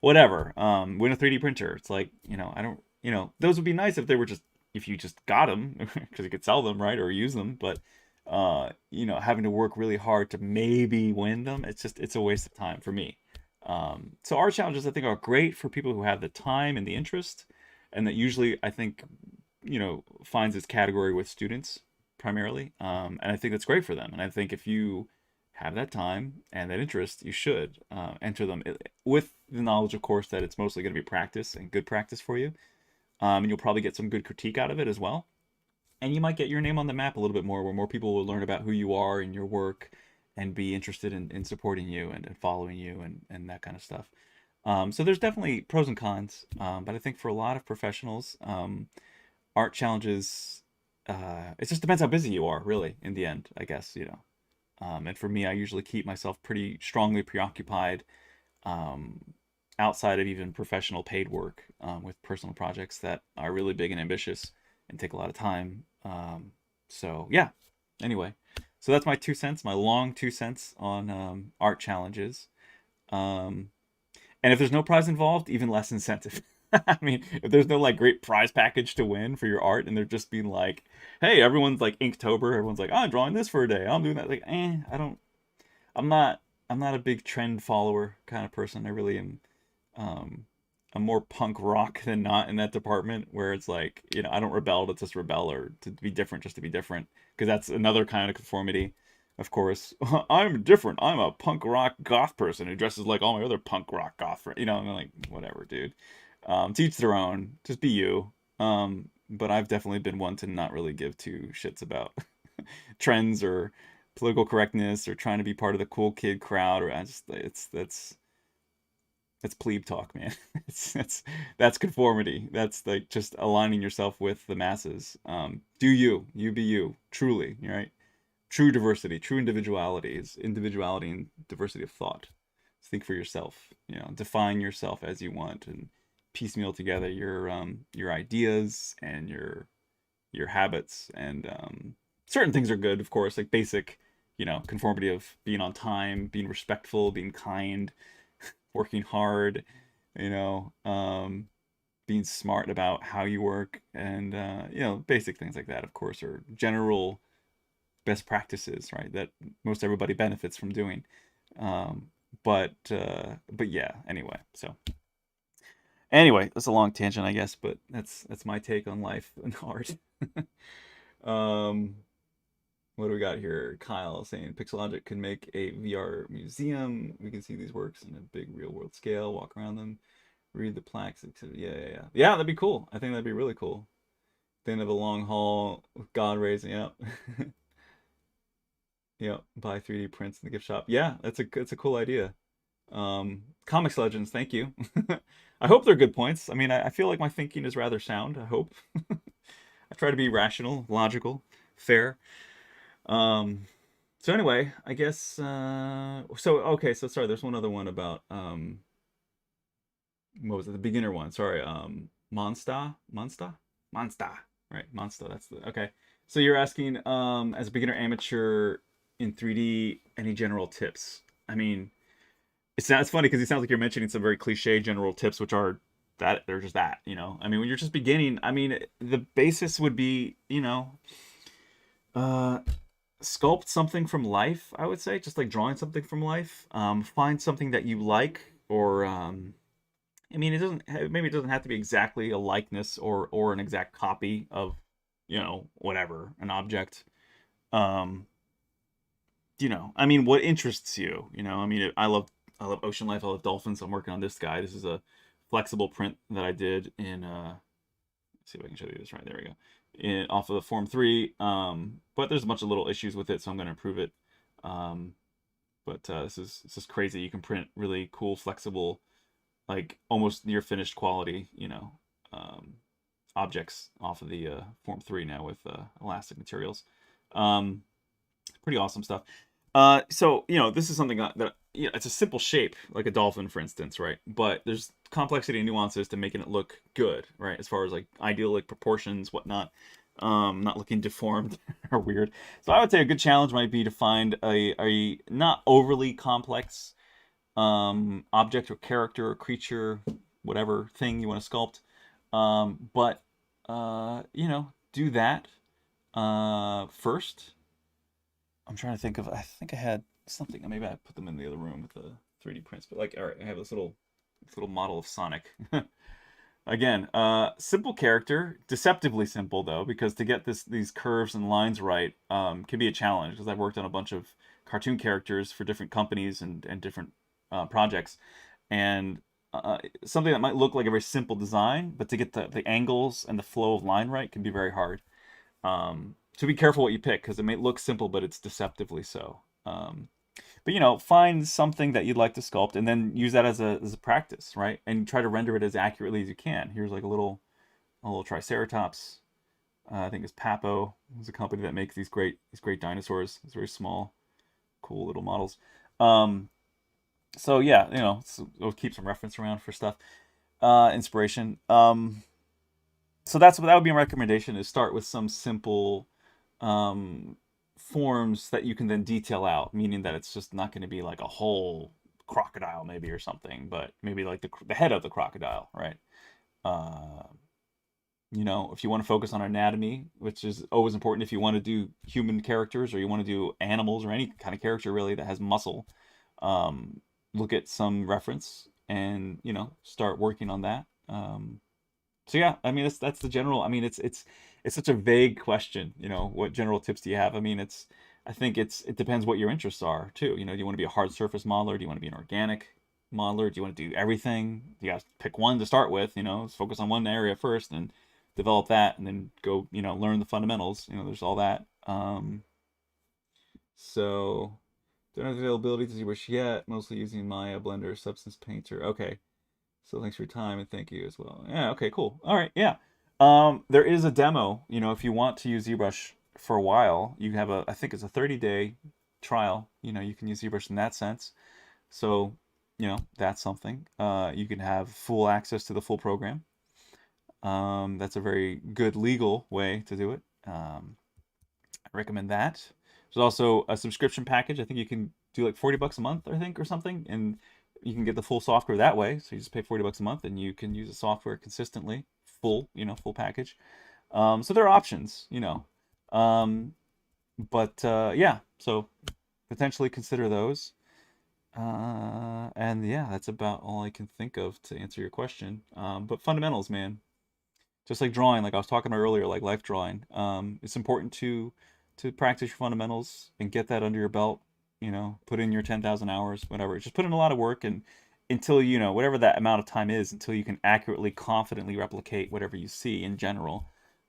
whatever, win a 3D printer. It's like, I don't, those would be nice if they were just, if you just got them because you could sell them, right, or use them. But having to work really hard to maybe win them, it's a waste of time for me. So art challenges, I think, are great for people who have the time and the interest, and that usually, I think, finds its category with students primarily. And I think that's great for them. And I think if you have that time and that interest, you should enter them, with the knowledge, of course, that it's mostly going to be practice, and good practice for you. And you'll probably get some good critique out of it as well. And you might get your name on the map a little bit more, where more people will learn about who you are and your work, and be interested in supporting you, and following you, and that kind of stuff. So there's definitely pros and cons, but I think for a lot of professionals, art challenges, it just depends how busy you are, really, in the end, I guess. And for me, I usually keep myself pretty strongly preoccupied, um, outside of even professional paid work, with personal projects that are really big and ambitious and take a lot of time. So yeah. Anyway, so that's my 2 cents, my long 2 cents on art challenges. Um, and if there's no prize involved, even less incentive. I mean, if there's no like great prize package to win for your art, and they're just being like, "Hey, everyone's like Inktober, everyone's like, oh, I'm drawing this for a day, I'm doing that." Like, I don't, I'm not, I'm not a big trend follower kind of person. I really am. Um, I'm more punk rock than not in that department, where it's like, I don't rebel to just rebel, or to be different just to be different, because that's another kind of conformity. Of course, I'm different. I'm a punk rock goth person who dresses like all my other punk rock goth friends. I'm like, whatever, dude. To each their own. Just be you. But I've definitely been one to not really give two shits about trends, or political correctness, or trying to be part of the cool kid crowd. Or I just, that's plebe talk, man. That's conformity. That's like just aligning yourself with the masses. Do you be you, truly, right? True diversity, true individuality is individuality and diversity of thought. Think for yourself, define yourself as you want, and piecemeal together your ideas and your habits. And certain things are good, of course, like basic, conformity of being on time, being respectful, being kind, working hard, you know, um, being smart about how you work, and basic things like that, of course, are general best practices, right? That most everybody benefits from doing. Um, but yeah. Anyway, that's a long tangent, I guess, but that's my take on life and art. um, what do we got here? Kyle saying Pixologic can make a VR museum. We can see these works in a big real world scale, walk around them, read the plaques, etc. Yeah. Yeah, that'd be cool. I think that'd be really cool. Then of a long haul with God raising up. Buy 3D prints in the gift shop. Yeah, it's a cool idea. Comics Legends, thank you. I hope they're good points. I mean, I feel like my thinking is rather sound, I hope. I try to be rational, logical, fair. Um, so anyway, I guess okay, so sorry, there's one other one about what was it? The beginner one. Sorry, Monsta, right? Monsta. That's the okay. So you're asking, as a beginner amateur in 3D, any general tips? I mean, it's funny because it sounds like you're mentioning some very cliche general tips, which are that they're just that. I mean, when you're just beginning, I mean, the basis would be, Uh, Sculpt something from life, I would say, just like drawing something from life. Find something that you like, or I mean, maybe it doesn't have to be exactly a likeness or an exact copy of, whatever, an object. Um, I mean, what interests you? I mean, I love ocean life. I love dolphins. I'm working on this guy. This is a flexible print that I did in let's see if I can show you this right. There we go. Off of the Form 3. But there's a bunch of little issues with it, so I'm going to improve it. Um, but this is crazy. You can print really cool, flexible, like almost near finished quality, um, objects off of the Form 3 now with elastic materials. Um, Pretty awesome stuff. So this is something that it's a simple shape, like a dolphin, for instance, right? But there's complexity and nuances to making it look good, right? As far as like idyllic proportions, whatnot, not looking deformed or weird. So I would say a good challenge might be to find a not overly complex object or character or creature, whatever thing you want to sculpt, but do that first. I'm trying to think of. I think I had something. Maybe I put them in the other room with the 3D prints. But like, all right, I have this little model of Sonic. Again, simple character, deceptively simple though, because to get these curves and lines right can be a challenge. Because I've worked on a bunch of cartoon characters for different companies and different projects, and something that might look like a very simple design, but to get the angles and the flow of line right can be very hard. So be careful what you pick because it may look simple, but it's deceptively so. But find something that you'd like to sculpt and then use that as a practice, right? And try to render it as accurately as you can. Here's like a little triceratops. I think it's Papo. It's a company that makes these great dinosaurs. It's very small, cool little models. Um, so yeah, it'll keep some reference around for stuff, inspiration. So that would be my recommendation: is start with some simple um, forms that you can then detail out, meaning that it's just not going to be like a whole crocodile maybe or something, but maybe like the head of the crocodile, right? Uh, if you want to focus on anatomy, which is always important if you want to do human characters or you want to do animals or any kind of character really that has muscle, um, look at some reference and start working on that. So yeah, I mean that's the general. I mean it's such a vague question. What general tips do you have? I mean I think it depends what your interests are too. Do you want to be a hard surface modeler? Do you want to be an organic modeler? Do you want to do everything? You got to pick one to start with. Let's focus on one area first and develop that, and then go learn the fundamentals. There's all that. So don't have availability to ZBrush yet. Mostly using Maya, Blender, Substance Painter. Okay. So thanks for your time and thank you as well. Yeah, okay, cool. All right, yeah. There is a demo, if you want to use ZBrush for a while, you have I think it's a 30-day trial. You can use ZBrush in that sense. So, that's something. You can have full access to the full program. That's a very good legal way to do it. I recommend that. There's also a subscription package. I think you can do like 40 bucks a month, I think, or something, and you can get the full software that way. So you just pay 40 bucks a month and you can use the software consistently, full package. So there are options. Um, but yeah, so potentially consider those. And yeah, that's about all I can think of to answer your question. But fundamentals, man, just like drawing, like I was talking about earlier, like life drawing. It's important to practice your fundamentals and get that under your belt. Put in your 10,000 hours, whatever. Just put in a lot of work, and until whatever that amount of time is, until you can accurately, confidently replicate whatever you see in general,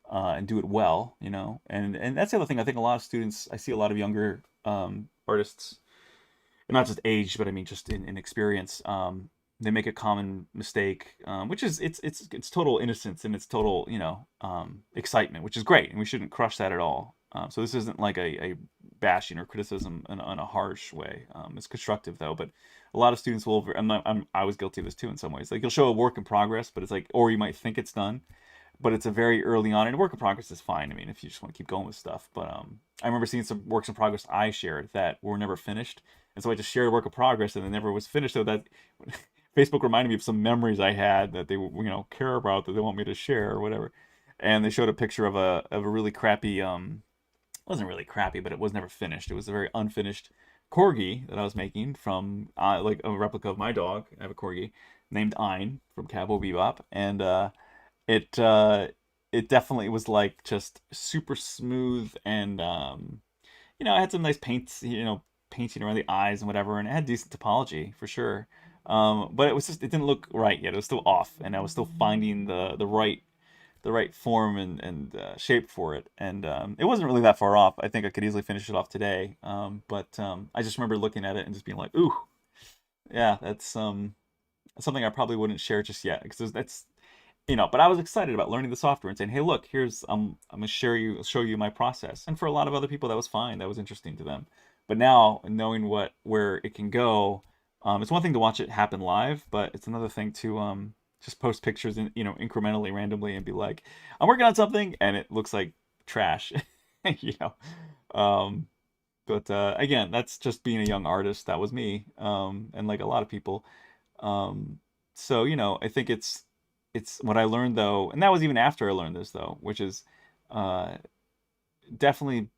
and do it well. And that's the other thing. I think a lot of students, I see a lot of younger artists, and not just age, but I mean just in experience. They make a common mistake, which is it's total innocence and it's total excitement, which is great, and we shouldn't crush that at all. So this isn't like a bashing or criticism in a harsh way. It's constructive though, but a lot of students will. I was guilty of this too in some ways. Like you'll show a work in progress, but it's like, or you might think it's done, but it's a very early on. And work in progress is fine. I mean, if you just want to keep going with stuff. But I remember seeing some works in progress I shared that were never finished, and so I just shared a work in progress and it never was finished. So that Facebook reminded me of some memories I had that they care about, that they want me to share or whatever. And they showed a picture of a really crappy wasn't really crappy, but it was never finished. It was a very unfinished corgi that I was making from like a replica of my dog. I have a corgi named Ein from Cowboy Bebop, and it uh, it definitely was like just super smooth, and you know, it had some nice paints, you know, painting around the eyes and whatever, and it had decent topology for sure. But it was just, it didn't look right yet. It was still off, and I was still finding the right form and shape for it. And it wasn't really that far off. I think I could easily finish it off today. But I just remember looking at it and just being like, ooh, yeah, that's something I probably wouldn't share just yet, because that's, you know. But I was excited about learning the software and saying, hey, look, here's I'm gonna show you my process. And for a lot of other people, that was fine. That was interesting to them. But now knowing where it can go, it's one thing to watch it happen live, but it's another thing to just post pictures in, you know, incrementally, randomly, and be like, I'm working on something, and it looks like trash, you know. Um, but again, that's just being a young artist. That was me, and like a lot of people. Um, so you know, I think it's what I learned though, and that was even after I learned this though, which is uh, definitely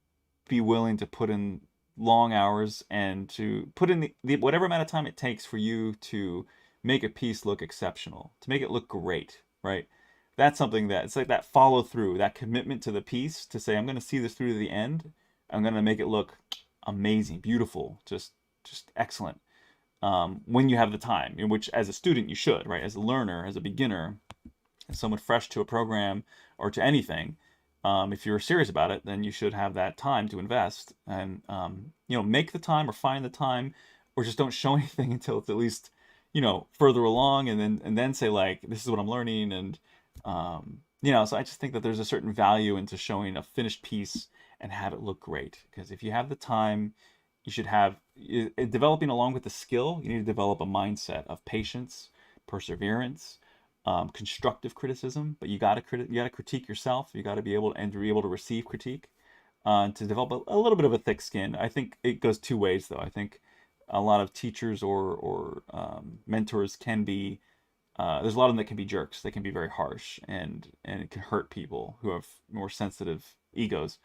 be willing to put in long hours and to put in the whatever amount of time it takes for you to make a piece look exceptional, to make it look great, right? That's something that it's like that follow through, that commitment to the piece to say, I'm going to see this through to the end. I'm going to make it look amazing, beautiful, just excellent. When you have the time, in which as a student you should, right? As a learner, as a beginner, as someone fresh to a program or to anything, if you're serious about it, then you should have that time to invest, and you know, make the time or find the time, or just don't show anything until it's at least, you know, further along, and then say like, this is what I'm learning, and you know. So I just think that there's a certain value into showing a finished piece and have it look great, because if you have the time, you should have developing along with the skill. You need to develop a mindset of patience, perseverance, constructive criticism, but you got to critique yourself. You got to be able to, and to be able to receive critique, to develop a little bit of a thick skin. I think it goes two ways though. I think a lot of teachers or mentors can be there's a lot of them that can be jerks. They can be very harsh, and it can hurt people who have more sensitive egos.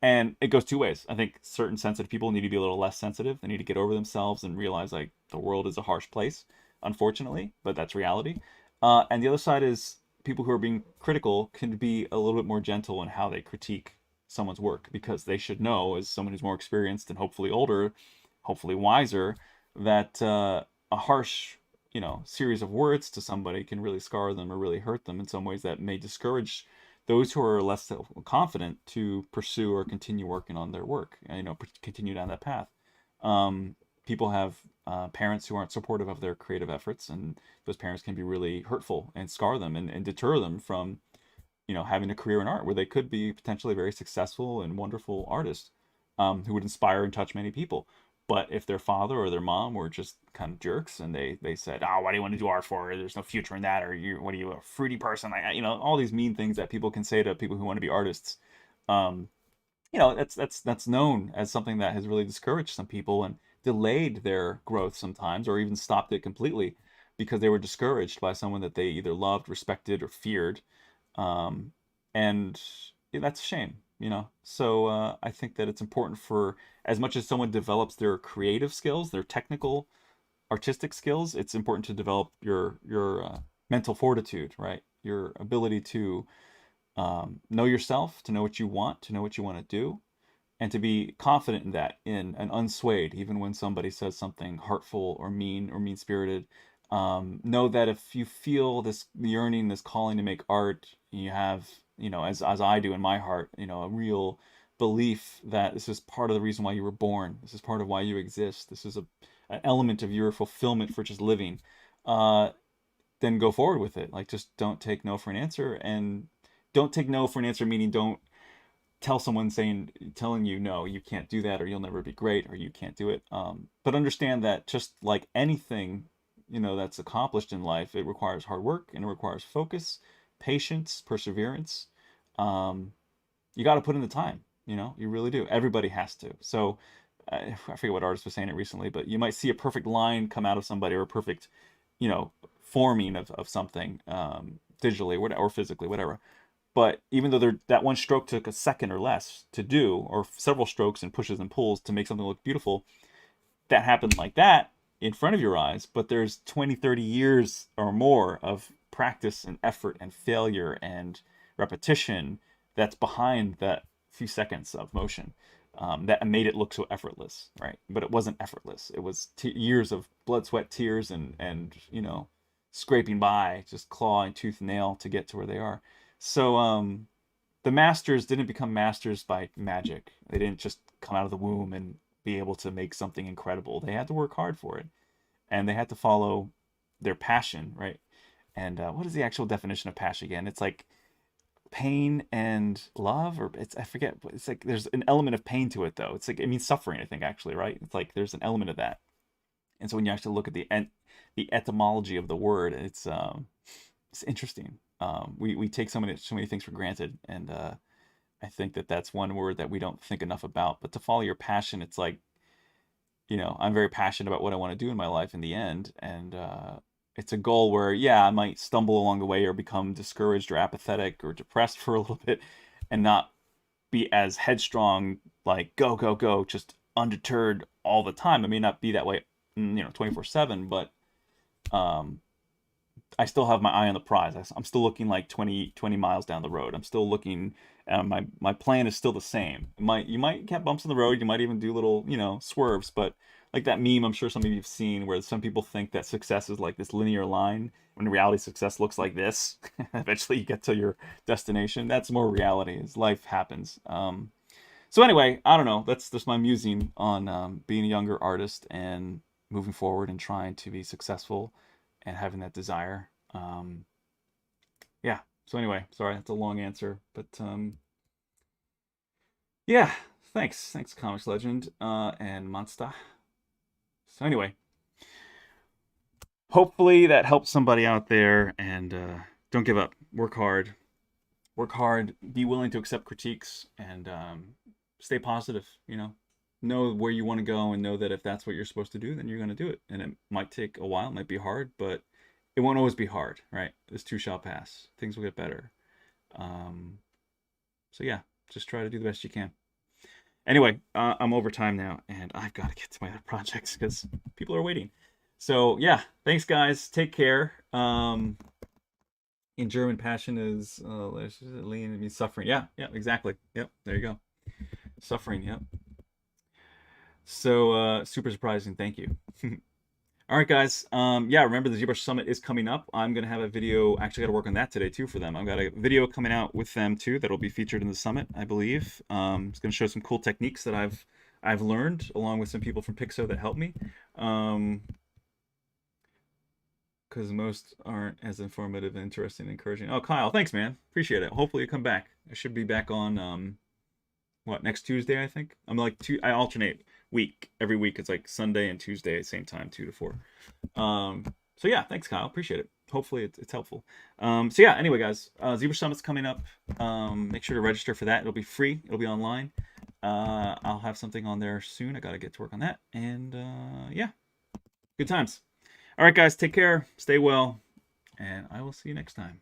And it goes two ways. I think certain sensitive people need to be a little less sensitive. They need to get over themselves and realize like the world is a harsh place, unfortunately, but that's reality. And the other side is people who are being critical can be a little bit more gentle in how they critique someone's work, because they should know, as someone who's more experienced and hopefully older, hopefully wiser, that a harsh, you know, series of words to somebody can really scar them or really hurt them in some ways that may discourage those who are less confident to pursue or continue working on their work, you know, continue down that path. People have parents who aren't supportive of their creative efforts, and those parents can be really hurtful and scar them, and deter them from, you know, having a career in art where they could be potentially very successful and wonderful artists, who would inspire and touch many people. But if their father or their mom were just kind of jerks, and they said, "Oh, why do you want to do art for? There's no future in that," or "You, what are you, a fruity person?" Like, you know, all these mean things that people can say to people who want to be artists. Um, you know, that's known as something that has really discouraged some people and delayed their growth sometimes, or even stopped it completely, because they were discouraged by someone that they either loved, respected, or feared. um, and yeah, that's a shame, you know. So I think that it's important, for as much as someone develops their creative skills, their technical, artistic skills, it's important to develop your mental fortitude, right? Your ability to know yourself, to know what you want, to know what you want to do, and to be confident in that, in and unswayed, even when somebody says something hurtful or mean spirited. Know that if you feel this yearning, this calling to make art, you have, you know, as I do in my heart, you know, a real belief that this is part of the reason why you were born. This is part of why you exist. This is an element of your fulfillment for just living. Uh, then go forward with it. Like, just don't take no for an answer, and don't take no for an answer, meaning don't tell someone telling you no, you can't do that, or you'll never be great, or you can't do it. But understand that just like anything, you know, that's accomplished in life, it requires hard work, and it requires focus, patience, perseverance. um, you got to put in the time, you know, you really do. Everybody has to. So I forget what artist was saying it recently, but you might see a perfect line come out of somebody, or a perfect, you know, forming of something, digitally or physically, whatever. But even though that one stroke took a second or less to do, or several strokes and pushes and pulls to make something look beautiful, that happened like that in front of your eyes. But there's 20, 30 years or more of practice and effort and failure and repetition that's behind that few seconds of motion, that made it look so effortless, right? But it wasn't effortless. It was years of blood, sweat, tears, and you know, scraping by, just claw and tooth and nail to get to where they are. So the masters didn't become masters by magic. They didn't just come out of the womb and be able to make something incredible. They had to work hard for it, and they had to follow their passion, right? And what is the actual definition of passion again? It's like pain and love, or it's, I forget. It's like there's an element of pain to it, though. It's like, it means suffering, I think, actually, right? It's like there's an element of that. And so when you actually look at the etymology of the word, it's interesting. We take so many things for granted, and I think that that's one word that we don't think enough about. But to follow your passion, it's like, you know, I'm very passionate about what I want to do in my life in the end, and it's a goal where, yeah, I might stumble along the way or become discouraged or apathetic or depressed for a little bit, and not be as headstrong, like go go go, just undeterred all the time. I may not be that way, you know, 24/7, but I still have my eye on the prize. I'm still looking like 20 miles down the road. I'm still looking, my plan is still the same. You might get bumps in the road. You might even do little, you know, swerves. But like that meme, I'm sure some of you have seen, where some people think that success is like this linear line, when in reality success looks like this. Eventually you get to your destination. That's more reality, as life happens. So anyway, I don't know. That's just my musing on being a younger artist and moving forward and trying to be successful and having that desire. Yeah. So anyway, sorry, that's a long answer, but yeah. Thanks, Comics Legend and Monster. So anyway, hopefully that helps somebody out there, and don't give up. Work hard. Be willing to accept critiques, and stay positive. You know where you want to go, and know that if that's what you're supposed to do, then you're going to do it. And it might take a while, it might be hard, but it won't always be hard, right? This too shall pass. Things will get better. So yeah, just try to do the best you can. Anyway, I'm over time now, and I've got to get to my other projects because people are waiting. So yeah, thanks guys. Take care. In German, passion is lean. It means suffering. Yeah, exactly. Yep, there you go. Suffering. Yep. So super surprising. Thank you. All right, guys. Yeah, remember the ZBrush Summit is coming up. I'm going to have a video. Actually, got to work on that today, too, for them. I've got a video coming out with them, too, that'll be featured in the summit, I believe. It's going to show some cool techniques that I've learned, along with some people from Pixo that helped me. Because most aren't as informative and interesting and encouraging. Oh, Kyle, thanks, man. Appreciate it. Hopefully you come back. I should be back on, next Tuesday, I think? I alternate every week. It's like Sunday and Tuesday at the same time, 2 to 4. So yeah, thanks, Kyle. Appreciate it. Hopefully it's helpful. So yeah, anyway, guys, ZBrush Summit's coming up. Make sure to register for that. It'll be free. It'll be online. I'll have something on there soon. I got to get to work on that. And yeah, good times. All right, guys, take care. Stay well. And I will see you next time.